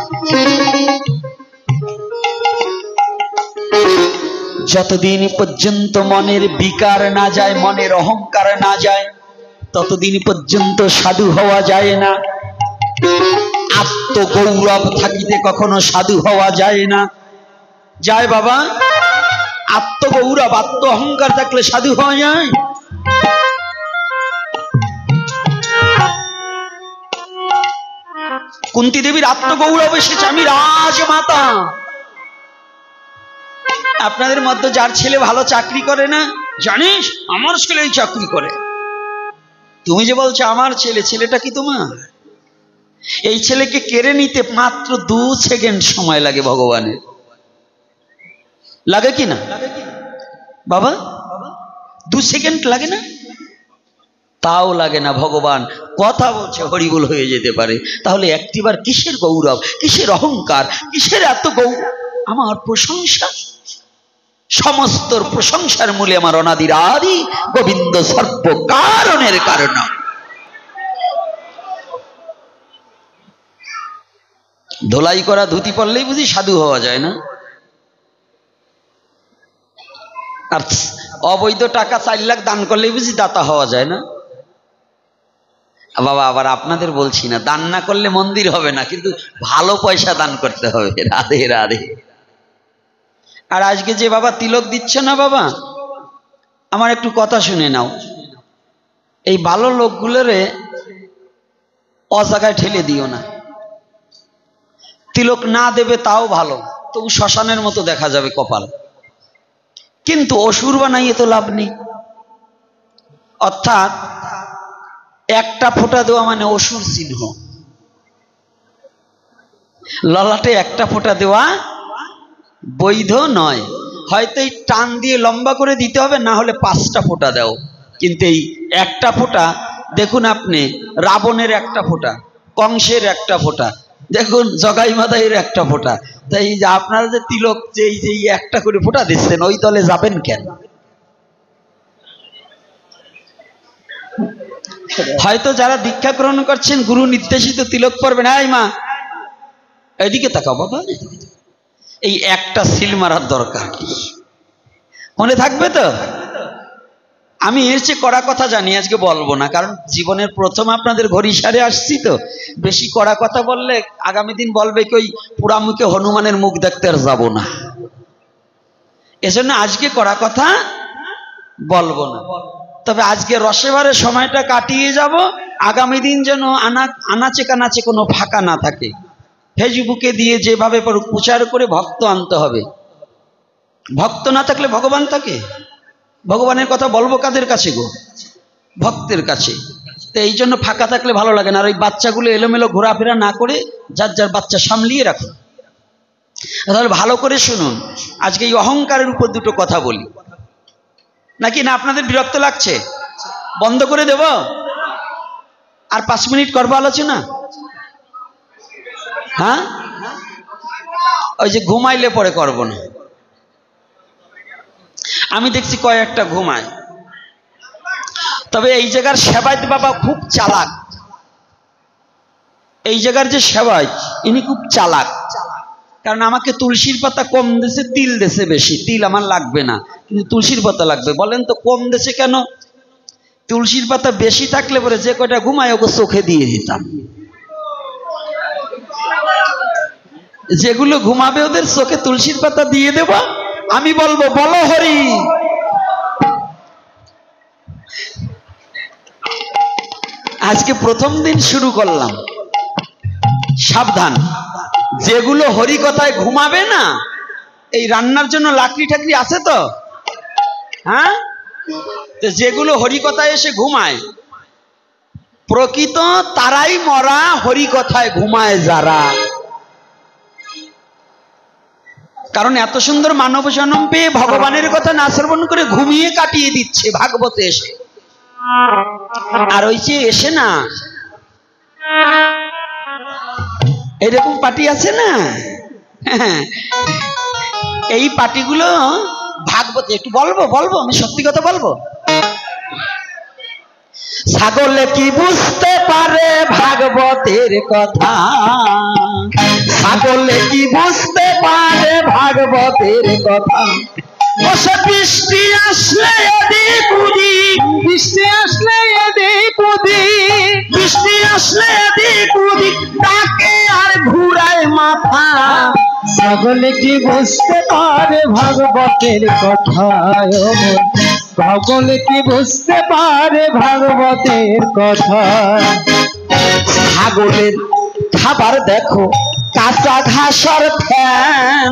যতদিন পর্যন্ত মনের বিকার না যায়, মনের অহংকার না যায়, ততদিন পর্যন্ত সাধু হওয়া যায় না। আত্মগৌরব থাকিতে কখনো সাধু হওয়া যায় না। যায় বাবা? আত্মগৌরব, আত্ম অহংকার থাকলে সাধু হওয়া যায়? কুন্তী দেবীর আত্মগৌরব এসেছে, আমি রাজমাতা। আপনাদের মধ্যে যার ছেলে ভালো চাকরি করে না, জানিস আমার ছেলেই চাকরি করে। তুমি যে বলছো আমার ছেলে, ছেলেটা কি তোমার? এই ছেলেকে কেড়ে নিতে মাত্র 2 সেকেন্ড সময় লাগে ভগবানের। লাগে কি না বাবা? 2 সেকেন্ড লাগে না? তাও লাগে না, ভগবান কথা বলছে হরিবোল হয়ে যেতে পারে। তাহলে একটিবার কিসের গৌরব, কিসের অহংকার, কিসের এত গৌরব? আমার প্রশংসা, সমস্ত প্রশংসার মূলে আমার অনাদির আদি গোবিন্দ সর্ব কারণের কারণ। ধোলাই করা ধুতি পরলেই বুঝি সাধু হওয়া যায় না? আর অবৈধ টাকা 4 লাখ দান করলেই বুঝি দাতা হওয়া যায় না? বাবা আবার আপনাদের বলছি না, দান না করলে মন্দির হবে না, কিন্তু ভালো পয়সা দান করতে হবে। রাধে রাধে। আর আজকে যে বাবা তিলক দিচ্ছে না বাবা, আমার একটু কথা শুনে নাও। এই ভালো লোকগুলোরে অজাগায় ঠেলে দিও না। তিলক না দেবে তাও ভালো, তবু শ্মশানের মতো দেখা যাবে কপাল, কিন্তু অসুর বানাইয়ে তো লাভ নেই। অর্থাৎ একটা ফোঁটা দেওয়া মানে অসুর চিহ্ন। ললাটে একটা ফোঁটা দেওয়া বৈধ নয়। হয়তো এই টান দিয়ে লম্বা করে দিতে হবে, না হলে 5টা ফোঁটা দাও। কিন্তু এই একটা ফোঁটা দেখুন, আপনি রাবণের একটা ফোঁটা, কংসের একটা ফোঁটা, দেখুন জগাই মাদাইয়ের একটা ফোঁটা। তাই যে আপনারা যে তিলক যে এই একটা করে ফোঁটা দিচ্ছেন, ওই দলে যাবেন কেন? হয়তো যারা দীক্ষা গ্রহণ করছেন গুরু নির্দেশিত তিলক পড়বেন। এই মা এদিকে তাকাও বাবা, এই একটা সিল মারার দরকার মনে থাকবে তো? আমি এর চেয়ে কড়া কথা জানি, আজকে বলবো না, কারণ জীবনের প্রথম আপনাদের ঘড়ি সারে আসছি তো। বেশি কড়া কথা বললে আগামী দিন বলবে কি ওই পুরামুখে হনুমানের মুখ দেখতে আর যাবো না। এজন্য আজকে কড়া কথা বলবো না। তবে আজকে রসেবারে সময়টা কাটিয়ে যাব, আগামী দিন যেন আনাচে কানাচে কোনো ফাঁকা না থাকে। ফেসবুকে দিয়ে যেভাবে প্রচার করে ভক্ত আনতে হবে। ভক্ত না থাকলে ভগবান থাকে? ভগবানের কথা বলবো কাদের কাছে গো? ভক্তের কাছে। তো এই জন্য ফাঁকা থাকলে ভালো লাগে না। আর ওই বাচ্চাগুলো এলোমেলো ঘোরাফেরা না করে যার যার বাচ্চা সামলিয়ে রাখুন। তাহলে ভালো করে শুনুন, আজকে এই অহংকারের উপর 2টো কথা বলি। নাকি না আপনাদের বিরক্ত লাগছে? বন্ধ করে দেব? আর 5 মিনিট করবো আলোচনা? হ্যাঁ, ওই যে ঘুমাইলে পরে করব না। আমি দেখছি কয়েকটা ঘুমায়। তবে এই জায়গার সেবায়ত বাবা খুব চালাক। এই জায়গার যে সেবায়ত ইনি খুব চালাক। কারণ আমাকে তুলসীর পাতা কম দেশে, তিল দেশে বেশি। তিল আমার লাগবে না, কিন্তু তুলসীর পাতা লাগবে। বলেন তো কম দেশে কেন? তুলসীর পাতা বেশি থাকলে পরে যে কয়টা ঘুমায় ওকে চোখে দিয়ে দিতাম। যেগুলো ঘুমাবে ওদের চোখে তুলসীর পাতা দিয়ে দেব। আমি বলবো বলো হরি। আজকে প্রথম দিন শুরু করলাম, সাবধান। যেগুলো হরি কথায় ঘুমাবে না, এই রান্নার জন্য লাকড়ি ঠাকরি আছে তো? হ্যাঁ, তো যেগুলো হরি কথায় এসে ঘুমায়, প্রকৃত তারাই মরা হরি কথায় ঘুমায় যারা। কারণ এত সুন্দর মানব জন্ম পেয়ে ভগবানের কথা না শ্রবণ করে ঘুমিয়ে কাটিয়ে দিচ্ছে ভাগবতে এসে। আর ওই যে এসে না এরকম পার্টি আছে না, এই পার্টিগুলো ভাগবতে একটু বলবো আমি সত্যি কথা বলবো। ছাগলে কি বুঝতে পারে ভাগবতের কথা? ছাগলে কি বুঝতে পারে ভাগবতের কথা? বসে বৃষ্টি আসলে এদিক ওদিক, বৃষ্টি আসলে এদিক ওদিক, বৃষ্টি আসলে এদিক ওদিক, তাকে আর ঘুরায় মাথা। ছাগলে কি বুঝতে পারে ভাগবতের কথা? ছাগলে কি বুঝতে পারে ভাগবতের কথা? ছাগলের খাবার দেখো কাঁচা ঘাসর ফ্যান,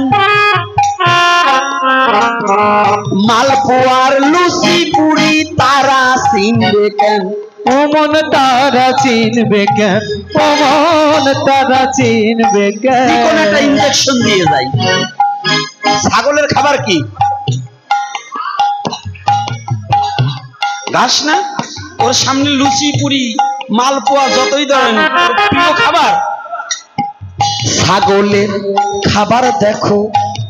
মালপোয়ার লুচি পুরি তারা চিনবে কেন? ও মন তারা চিনবে কেন, ও মন তারা চিনবে কেন। কোন একটা ইনজেকশন দিয়ে যাই। ছাগলের খাবার কি? ঘাস না? ওর সামনে লুচি পুরি মালপোয়া যতই ধরেন, প্রিয় খাবার। ছাগলের খাবার দেখো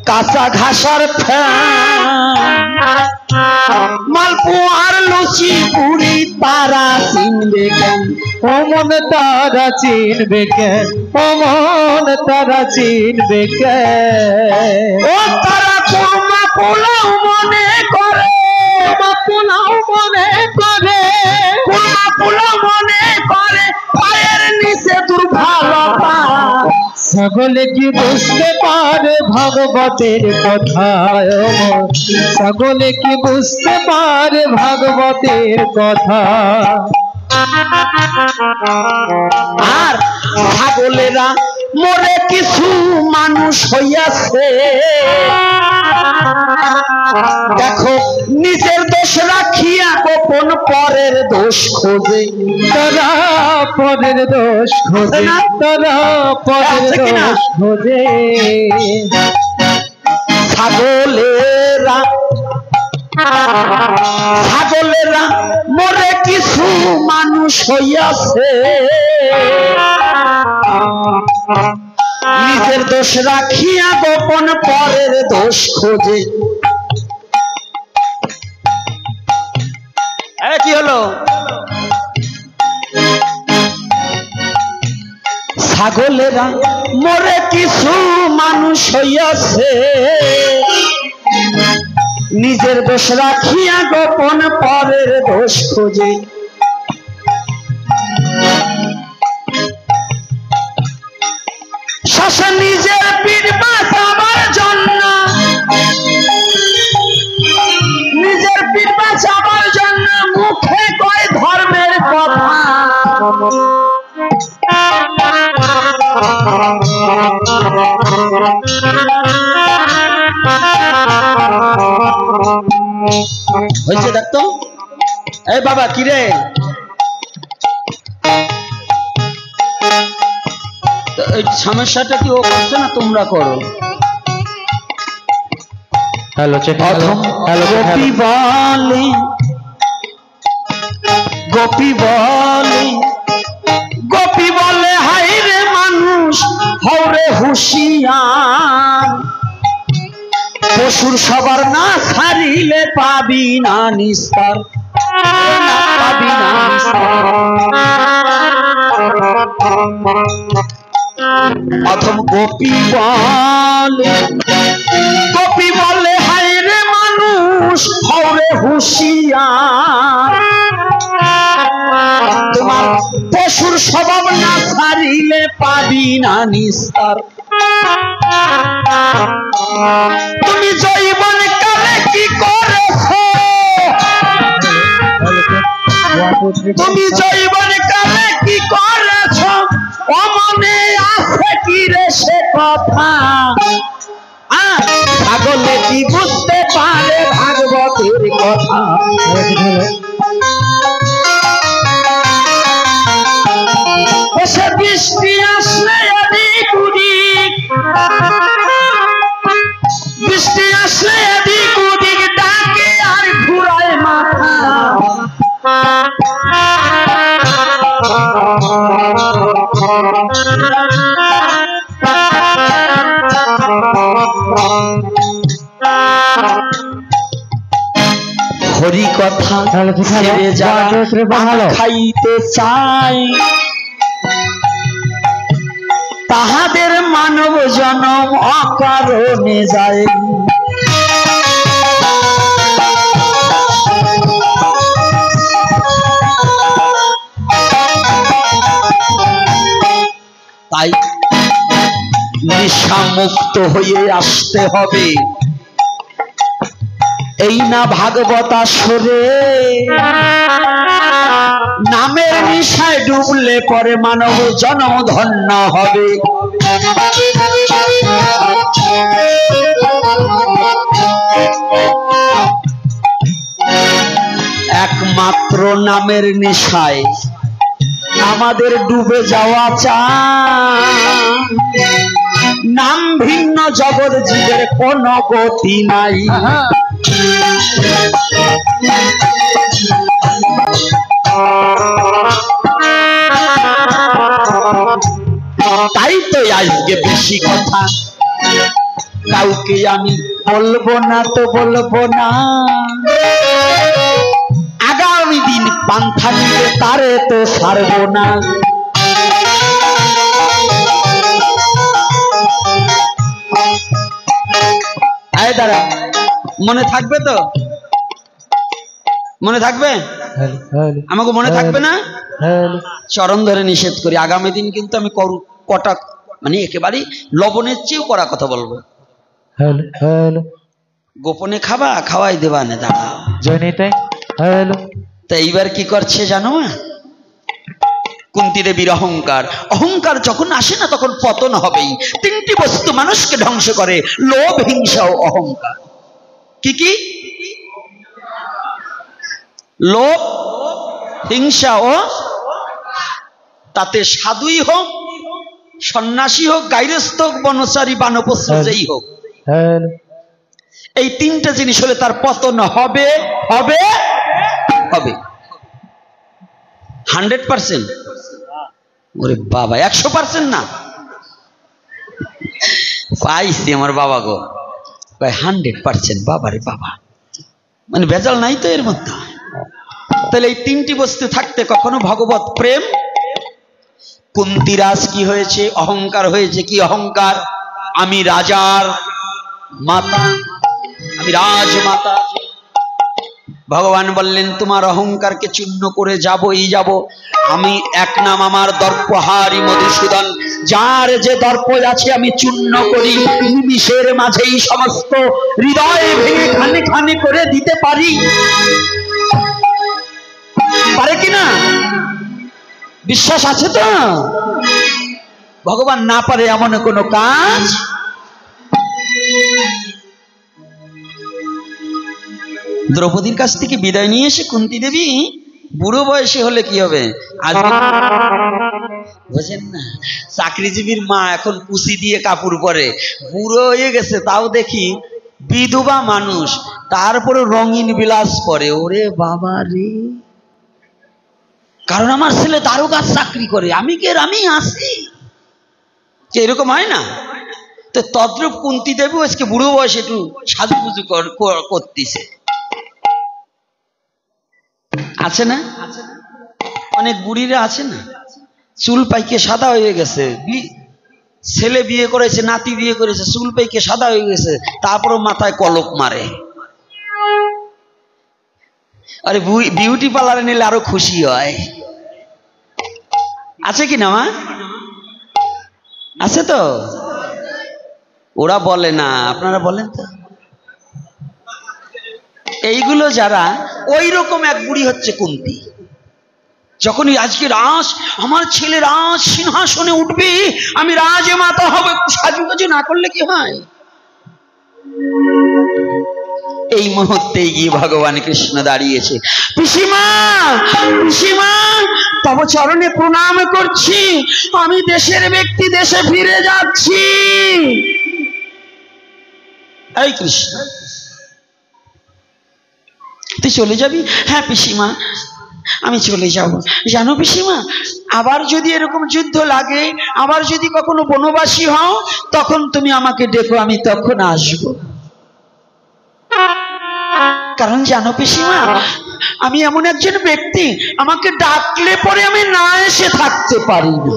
কাঁচা ঘাসার মালপোয়ার লুচি পুরি তারা চিনবে কেন, ও মন তারা চিনবে কেন, ও মন তারা চিনবে কেন। ও তারা কোরমা পোলাও মনে করে, পোলাও মনে করে, কোরমা পোলাও মনে করে, পায়ের নিচে দুর্ভালতা। সকলে কি বুঝতে পারে ভাগবতের কথা, সকলে কি বুঝতে পারে ভাগবতের কথা। আর ছাগলেরা মরে কিছু মানুষ হইয়াছে, দেখো নিজের দোষ রাখিয়া গোপন পরের দোষ খোঁজে। তারা পরের দোষ খোঁজে, তারা পরের দোষ খোঁজে। ছাগলেরা ছাগলেরা মরে কিছু মানুষ হইয়াছে, নিজের দোষ রাখিয়া গোপন পরের দোষ খোঁজে। কি হলো? ছাগলেরা মরে কিছু মানুষ হইয়াছে, নিজের দোষ রাখিয়া গোপন পরের দোষ খোঁজে। শশা নিজের পিঠ বাঁচাবার জন্য, নিজের পিঠ বাঁচাবার জন্য মুখে কয় ধর্মের কথা। হয়েছে দেখতো? এই বাবা কিরে, এই সমস্যাটা কি ও করছে না তোমরা করো? হ্যালো গোপী বলে, গোপী বলে, গোপী বলে হাই রে মানুষ হরে হুঁশিয়ার, পশুর সবার না ছাড়িলে পাবি না নিস্তার, পাবি না নিস্তার। অথম গোপী বলে, গোপী বলে হাই রে মানুষ হরে হুঁশিয়ার, তোমার পশুর স্বভাব না ছাড়িলে পাবি না নিস্তার। তুমি জৈবন কালে কি করেছ, তুমি জৈবন কালে কি করেছ, অমনে আছে কি রে সে কথা। ছাগলে কি বুঝতে পারে ভাগবতের কথা। সে বৃষ্টি আসলে এদিক ওদিক, বৃষ্টি আসলে এদিক ওদিক ডাকে আর ঘুরায় মাথা। হরি কথা ছেড়ে যারা খাইতে চায়, তাহাদের মানব জনম অকারণে যায়। তাই নেশা মুক্ত হয়ে আসতে হবে, এই না ভাগবত আসরে। নামের নিশায় ডুবলে পরে মানব জনম ধন্য হবে। এক মাত্র নামের নেশায় আমাদের ডুবে যাওয়া চায়, নাম ভিন্ন জগৎ জীবের কোনো গতি নাই। তাই তো আজকে বেশি কথা কাউকে আমি বলবো না, তো বলবো না। আগামী দিন পান্থা নিতে তারে তো ছাড়বো না। আয় দাঁড়া, মনে থাকবে তো? মনে থাকবে? আমাকে মনে থাকবে না? চরণ ধরে নিষেধ করি, আগামী দিন কিন্তু আমি কটা মানে একেবারে লবণের চেয়েও কড়া কথা বলবো। গোপনে খাবা, খাওয়াই দেবা না। দাঁড়া, তা এইবার কি করছে জানো? কুন্তী দেবীর অহংকার, অহংকার যখন আসে না তখন পতন হবেই। তিনটি বস্তু মানুষকে ধ্বংস করে, লোভ, হিংসা ও অহংকার। কি কি? লোভ, হিংসা ও, তাতে সাধুই হোক, সন্ন্যাসী হোক, গাইরস্থ হোক, বনচারী, বানপ্রস্থ যেই হোক, এই তিনটা জিনিস হলে তার পতন হবে হবে হবে 100%। ওরে বাবা, 100% না, পাইছি আমার বাবা গো, 100%। বাবা রে বাবা, মানে ভেজাল নাই তো এর মধ্যে। তাহলে এই তিনটি বস্তু থাকতে কখনো ভগবত প্রেম। কুন্তিরাজ কি হয়েছে? অহংকার হয়েছে। কি অহংকার? আমি রাজার মাতা, আমি রাজমাতা। ভগবান বললেন তোমার অহংকারকে চূর্ণ করে যাবই যাব। আমি এক নাম আমার দর্পহারি মধুসূদন, যার যে দর্প আছে আমি চূর্ণ করি, নিমিষের মাঝেই সমস্ত হৃদয় ভেঙে খানে খানে করে দিতে পারি। পারে কিনা? বিশ্বাস আছে তো? ভগবান না পারে এমন কোন কাজ। দ্রৌপদীর কাছ থেকে বিদায় নিয়ে এসে কুন্তী দেবী বুড়ো বয়সে হলে কি হবে? আজকে বুঝেন না, চাকরিজীবীর মা এখন কুচি দিয়ে কাপড় পরে, বুড়ো হয়ে গেছে তাও দেখি বিধবা মানুষ, তারপরে রঙিন বিলাস পরে। ওরে বাবা রে, কারণ আমার ছেলে দারোগার চাকরি করে, আমি কে? আমি আসি, এরকম হয় না? তো তদ্রূপ কুন্তী দেবী আজকে বুড়ো বয়সে একটু সাজুগুজু করতেছে। আছে না? অনেক বুড়িরা আছে না, চুল পাইকে সাদা হয়ে গেছে, ছেলে বিয়ে করেছে, নাতি বিয়ে করেছে, চুল পাইকে সাদা হয়ে গেছে, তারপরও মাথায় কলপ মারে। আরে বিউটি পার্লারে নিলে আরো খুশি হয়। আছে কি না মা? আছে তো? ওরা বলে না, আপনারা বলেন তো। এইগুলো যারা, ওই রকম এক বুড়ি হচ্ছে কুন্তী। যখনই আজকে রাজ, আমার ছেলে রাজ সিংহাসনে উঠবে, আমি রাজমাতা হব, সাজুগুজু না করলে কি হয়? এই মুহূর্তে গিয়ে ভগবান কৃষ্ণ দাঁড়িয়েছে। পিসিমা, পিসিমা, তব চরণে প্রণাম করছি, আমি দেশের ব্যক্তি, দেশে ফিরে যাচ্ছি। এই কৃষ্ণ, তুই চলে যাবি? হ্যাঁ পিসিমা, আমি চলে যাব। জানো পিসিমা, আবার যদি এরকম যুদ্ধ লাগে, আবার যদি কখনো বনবাসী হও, তখন তুমি আমাকে ডেকো, আমি তখন আসবো। কারণ জানো পিসিমা, আমি এমন একজন ব্যক্তি, আমাকে ডাকলে পরে আমি না এসে থাকতে পারি না।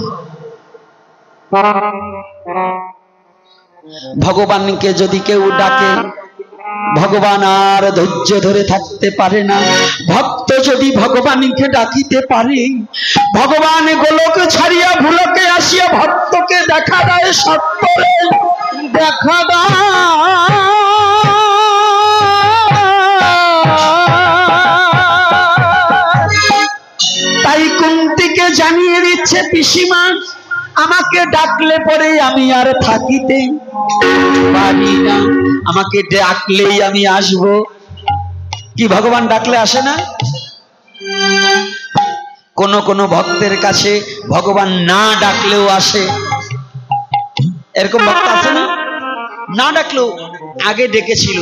ভগবানকে যদি কেউ ডাকে, ভগবান আর ধৈর্য ধরে থাকতে পারে না। ভক্ত যদি ভগবানকে ডাকিতে পারে, ভগবান গোলক ছাড়িয়া ভুলকে আসিয়া ভক্তকে দেখা দেয়, সত্তরে দেখা দেয়। তাই কুন্তীকে জানিয়ে দিচ্ছে, পিসিমা আমাকে ডাকলে পরে আমি আর থাকিতে পারি না, আমাকে ডাকলেই আমি আসব। কি ভগবান ডাকলে আসে না? কোন কোন ভক্তের কাছে ভগবান না ডাকলেও আসে, এরকম ভক্ত আছে না? না ডাকলেও আগে ডেকেছিল,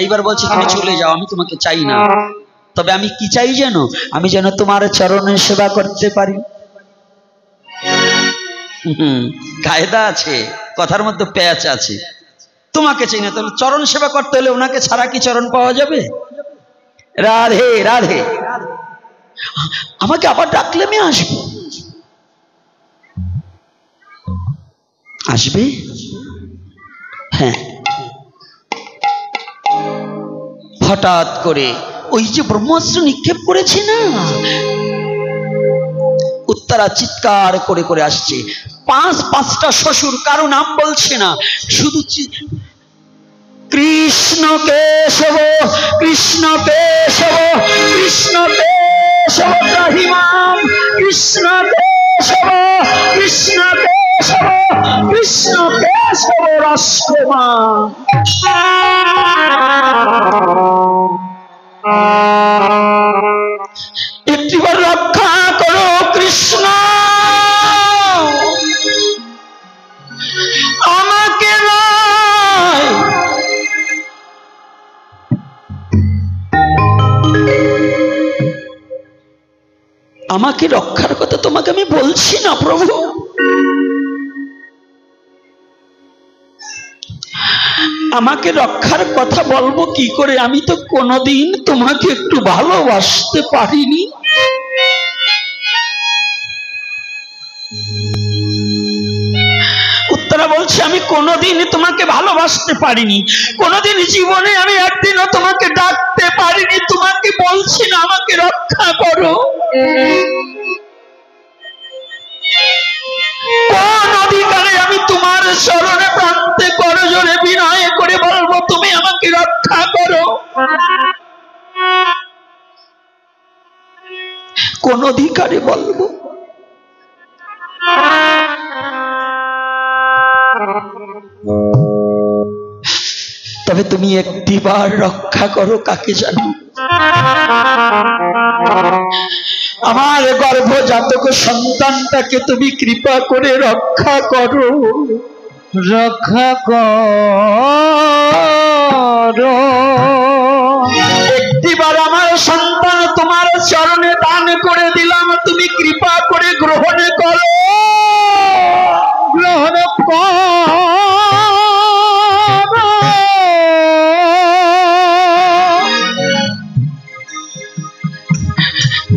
এইবার বলছে তুমি চলে যাও, আমি তোমাকে চাই না। তবে আমি কি চাই যেন? আমি যেন তোমার চরণে সেবা করতে পারি। কায়দা আছে, কথার মধ্যে প্যাচ আছে। তোমাকে চাই না, তাহলে চরণ সেবা করতে হলে ওনাকে ছাড়া কি চরণ পাওয়া যাবে? রাধে রাধে। আমাকে আবার ডাকলে আমি আসবো। আসবে? হ্যাঁ। হঠাৎ করে ওই যে ব্রহ্মাস্ত্র নিক্ষেপ করেছে না, উত্তরা চিৎকার করে করে আসছে। পাঁচটা শ্বশুর, কারো নাম বলছে না, শুধু কৃষ্ণ কেশব কৃষ্ণ কেশব কৃষ্ণ কেশব ত্রাহিমাম, কৃষ্ণ কেশব কৃষ্ণ কেশব কৃষ্ণ কেশব রাষ্ট্রমাম। একটিবার রক্ষা করো কৃষ্ণ, আমাকে নয়। আমাকে রক্ষার কথা তোমাকে আমি বলছি না প্রভু, আমাকে রক্ষার কথা বলবো কি করে? আমি তো কোনোদিন তোমাকে একটু ভালোবাসতে পারিনি। উত্তরা বলছে আমি কোনোদিন তোমাকে ভালোবাসতে পারিনি, কোনোদিন জীবনে আমি একদিনও তোমাকে ডাকতে পারিনি। তোমাকে বলছি না আমাকে রক্ষা করো। কোন অধিকারে আমি তোমার চরণে প্রান্তে করজোড়ে বিনয় করে বলবো তুমি আমাকে রক্ষা করো? কোন অধিকারে বলবো? তবে তুমি একটিবার রক্ষা করো, কাকে জানো? আমার গর্ভজাতক সন্তানটাকে তুমি কৃপা করে রক্ষা করো, রক্ষা করো। একটিবার আমার সন্তান তোমার চরণে দান করে দিলাম, তুমি কৃপা করে গ্রহণ করো, গ্রহণ করো।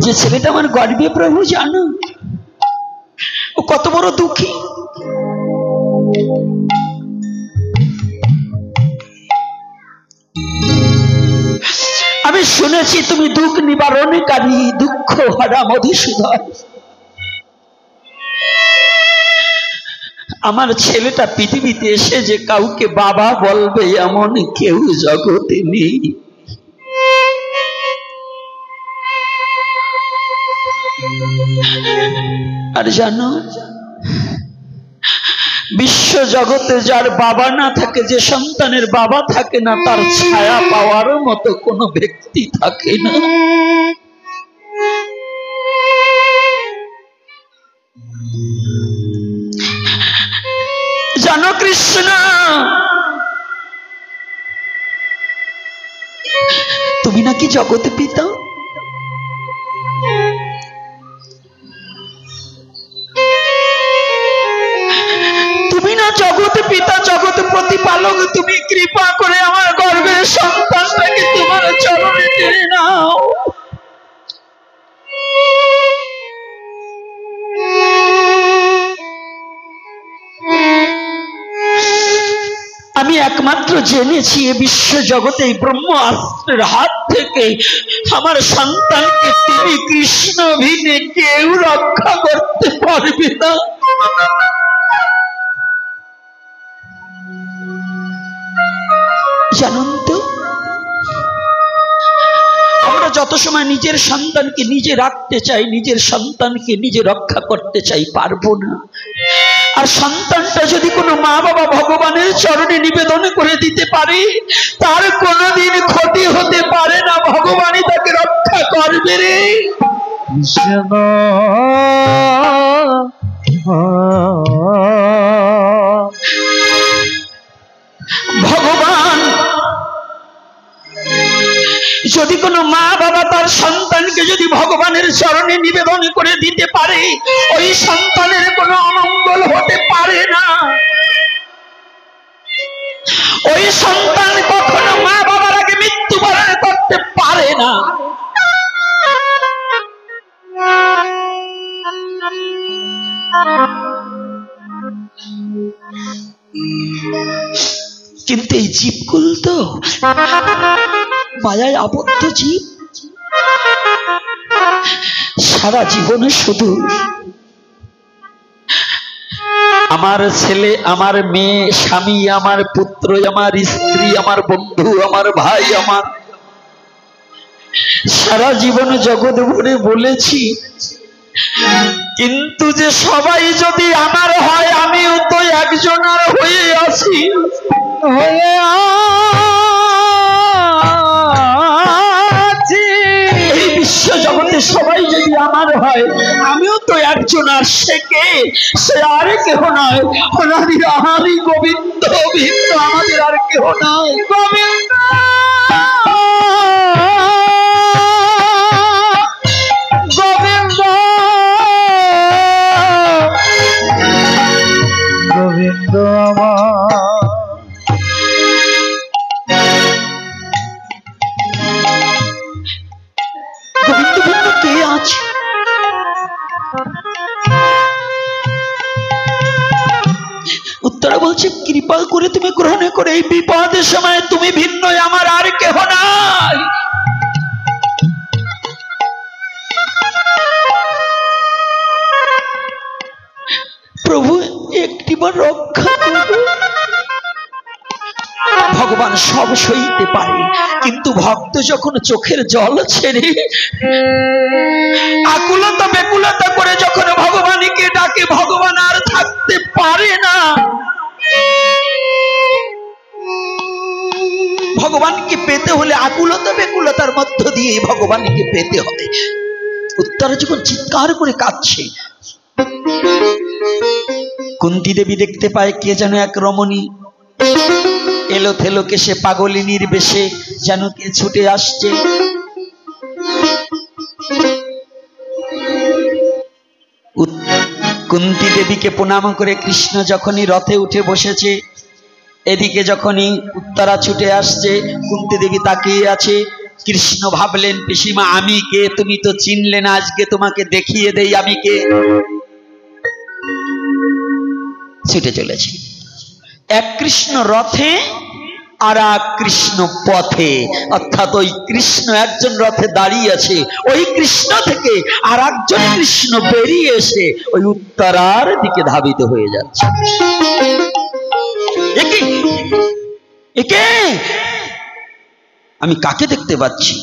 যে ছেলেটা আমার গর্বে প্রভু জানো ও কত বড় দুঃখী। আমি শুনেছি তুমি দুঃখ নিবারণকারী, দুঃখ হারা মধুসূদন। আমার ছেলেটা পৃথিবীতে এসে যে কাউকে বাবা বলবে এমন কেউ জগতে নেই। আর জানো, বিশ্ব জগতে যার বাবা না থাকে, যে সন্তানের বাবা থাকে না, তার ছায়া পাওয়ার মতো কোনো ব্যক্তি থাকে না। জানো কৃষ্ণ, তুমি নাকি জগতে পিতা। তুমি না জগতে পিতা, জগতে প্রতিপালক। তুমি কৃপা করে আমার গর্ভের সন্তানটাকে তোমার চরণে টেনে নাও। আমি একমাত্র জেনেছি এ বিশ্ব জগতে ব্রহ্মাস্ত্রের হাত থেকে আমার সন্তানকে তুমি কৃষ্ণ ভিনে কেউ রক্ষা করতে পারবে না। জানুন তো, আমরা যত সময় নিজের সন্তানকে নিজে রাখতে চাই, নিজের সন্তানকে নিজে রক্ষা করতে চাই, পারবো না। আর সন্তানটা যদি কোনো মা বাবা ভগবানের চরণে নিবেদন করে দিতে পারে, তার কোনোদিন ক্ষতি হতে পারে না, ভগবানই তাকে রক্ষা করবে। আসবে রে। কৃষ্ণ ভগবান যদি কোনো মা বাবা তার সন্তানকে যদি ভগবানের চরণে নিবেদন করে দিতে পারে, ওই সন্তানের কোনো অমঙ্গল হতে পারে না। ওই সন্তান কখনো মা বাবার আগে মৃত্যুবরণ করতে পারে না। কিন্তু এই জীবগুলো তো মায়ায় আবদ্ধ জীব, সারা জীবনে শুধু আমার ছেলে, আমার মেয়ে, স্বামী, আমার পুত্র, আমার স্ত্রী, আমার বন্ধু, আমার ভাই, আমার সারা জীবন জগৎ ভরে বলেছি, কিন্তু যে সবাই যদি আমার হয়, আমিও তো একজন আর হয়ে আছি, হয়ে এই বিশ্ব জগতে সবাই যদি আমার হয়, আমিও তো একজন। আর সে কে? সে আর কেহ নয়, অনাদির আহারি গোবিন্দ। ভিন্ন আমাদের আর কেহ নয়। গোবিন্দ গোবিন্দ গোবিন্দ আমার গোবিন্দ ভিন্ন কে আছে? উত্তরা বলছে, কৃপা করে তুমি গ্রহণ করে এই বিপদের সময় তুমি ভিন্ন, আমার আর কেহ নাই। প্রভু একটিবার রক্ষা করুন। ভগবান সব সইতে পারে, কিন্তু ভক্ত যখন চোখের জল ছেড়ে আকুলতা বেকুলতা করে যখন ভগবানকে ডাকে, ভগবান আর থাকতে পারে না। ভগবানকে পেতে হলে আকুলতা বেকুলতার মধ্য দিয়ে ভগবানকে পেতে হবে। উত্তরা যখন চিৎকার করে কাঁদছে, কুন্তী দেবী দেখতে পায় কে যেন এক রমণী এলো থেলো কেশে পাগলিনীর বেশে যেন কে ছুটে আসছে। কুন্তী দেবীকে প্রণাম করে কৃষ্ণ যখনই রথে উঠে বসেছে, এদিকে যখনই উত্তরা ছুটে আসছে, কুন্তী দেবী তাকিয়ে আছে। কৃষ্ণ ভাবলেন, পিসিমা আমি কে? তুমি তো চিনলে না, আজকে তোমাকে দেখিয়ে দেই আমি কে। ছুটে চলেছে। এক কৃষ্ণ রথে আর এক কৃষ্ণ পথে, অর্থাৎ ওই কৃষ্ণ একজন রথে দাঁড়িয়ে আছে, ওই কৃষ্ণ থেকে আর একজন কৃষ্ণ বেরিয়ে এসে ওই উত্তরার দিকে ধাবিত হয়ে যাচ্ছে। একে আমি কাকে দেখতে পাচ্ছি?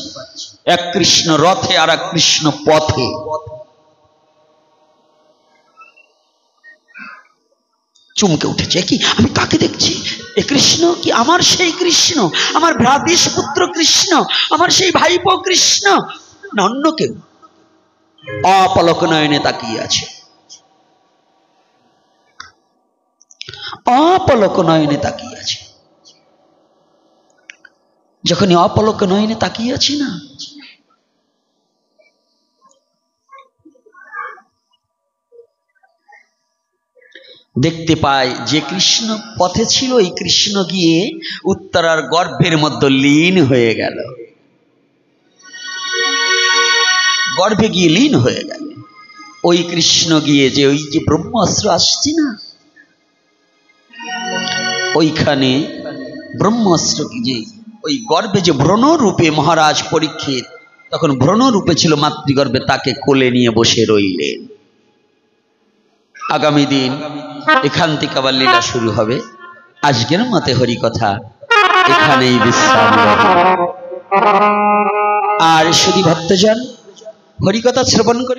এক কৃষ্ণ রথে আর এক কৃষ্ণ পথে। চমকে উঠেছে, কি আমি কাকে দেখছি? এ কৃষ্ণ কি আমার সেই কৃষ্ণ, আমার ভ্রাদেশ পুত্র কৃষ্ণ, আমার সেই ভাইপো কৃষ্ণ, না অন্য কেউ? অপলক নয়নে তাকিয়ে আছে, অপলক নয়নে তাকিয়ে আছে। যখনই অপলক নয়নে তাকিয়ে আছি না, দেখতে পাই যে কৃষ্ণ পথে ছিল, এই কৃষ্ণ গিয়ে উত্তরার গর্ভের মধ্যে লীন হয়ে গেল, গর্ভে গিয়ে লীন হয়ে গেল। ওই কৃষ্ণ গিয়ে যে ওই যে ব্রহ্মাস্ত্র আসছে না, ওইখানে ব্রহ্মাস্ত্র কি যে ওই গর্ভে যে ভ্রণ রূপে মহারাজ পরীক্ষিত, তখন ভ্রণ রূপে ছিল মাতৃগর্ভে, তাকে কোলে নিয়ে বসে রইলেন। আগামী দিন এখান থেকে আবার লীলা শুরু হবে। আজকের মতে হরিকথা এখানেই বিশ্রাম। আর শুধু ভক্তজন হরিকথা শ্রবণ করে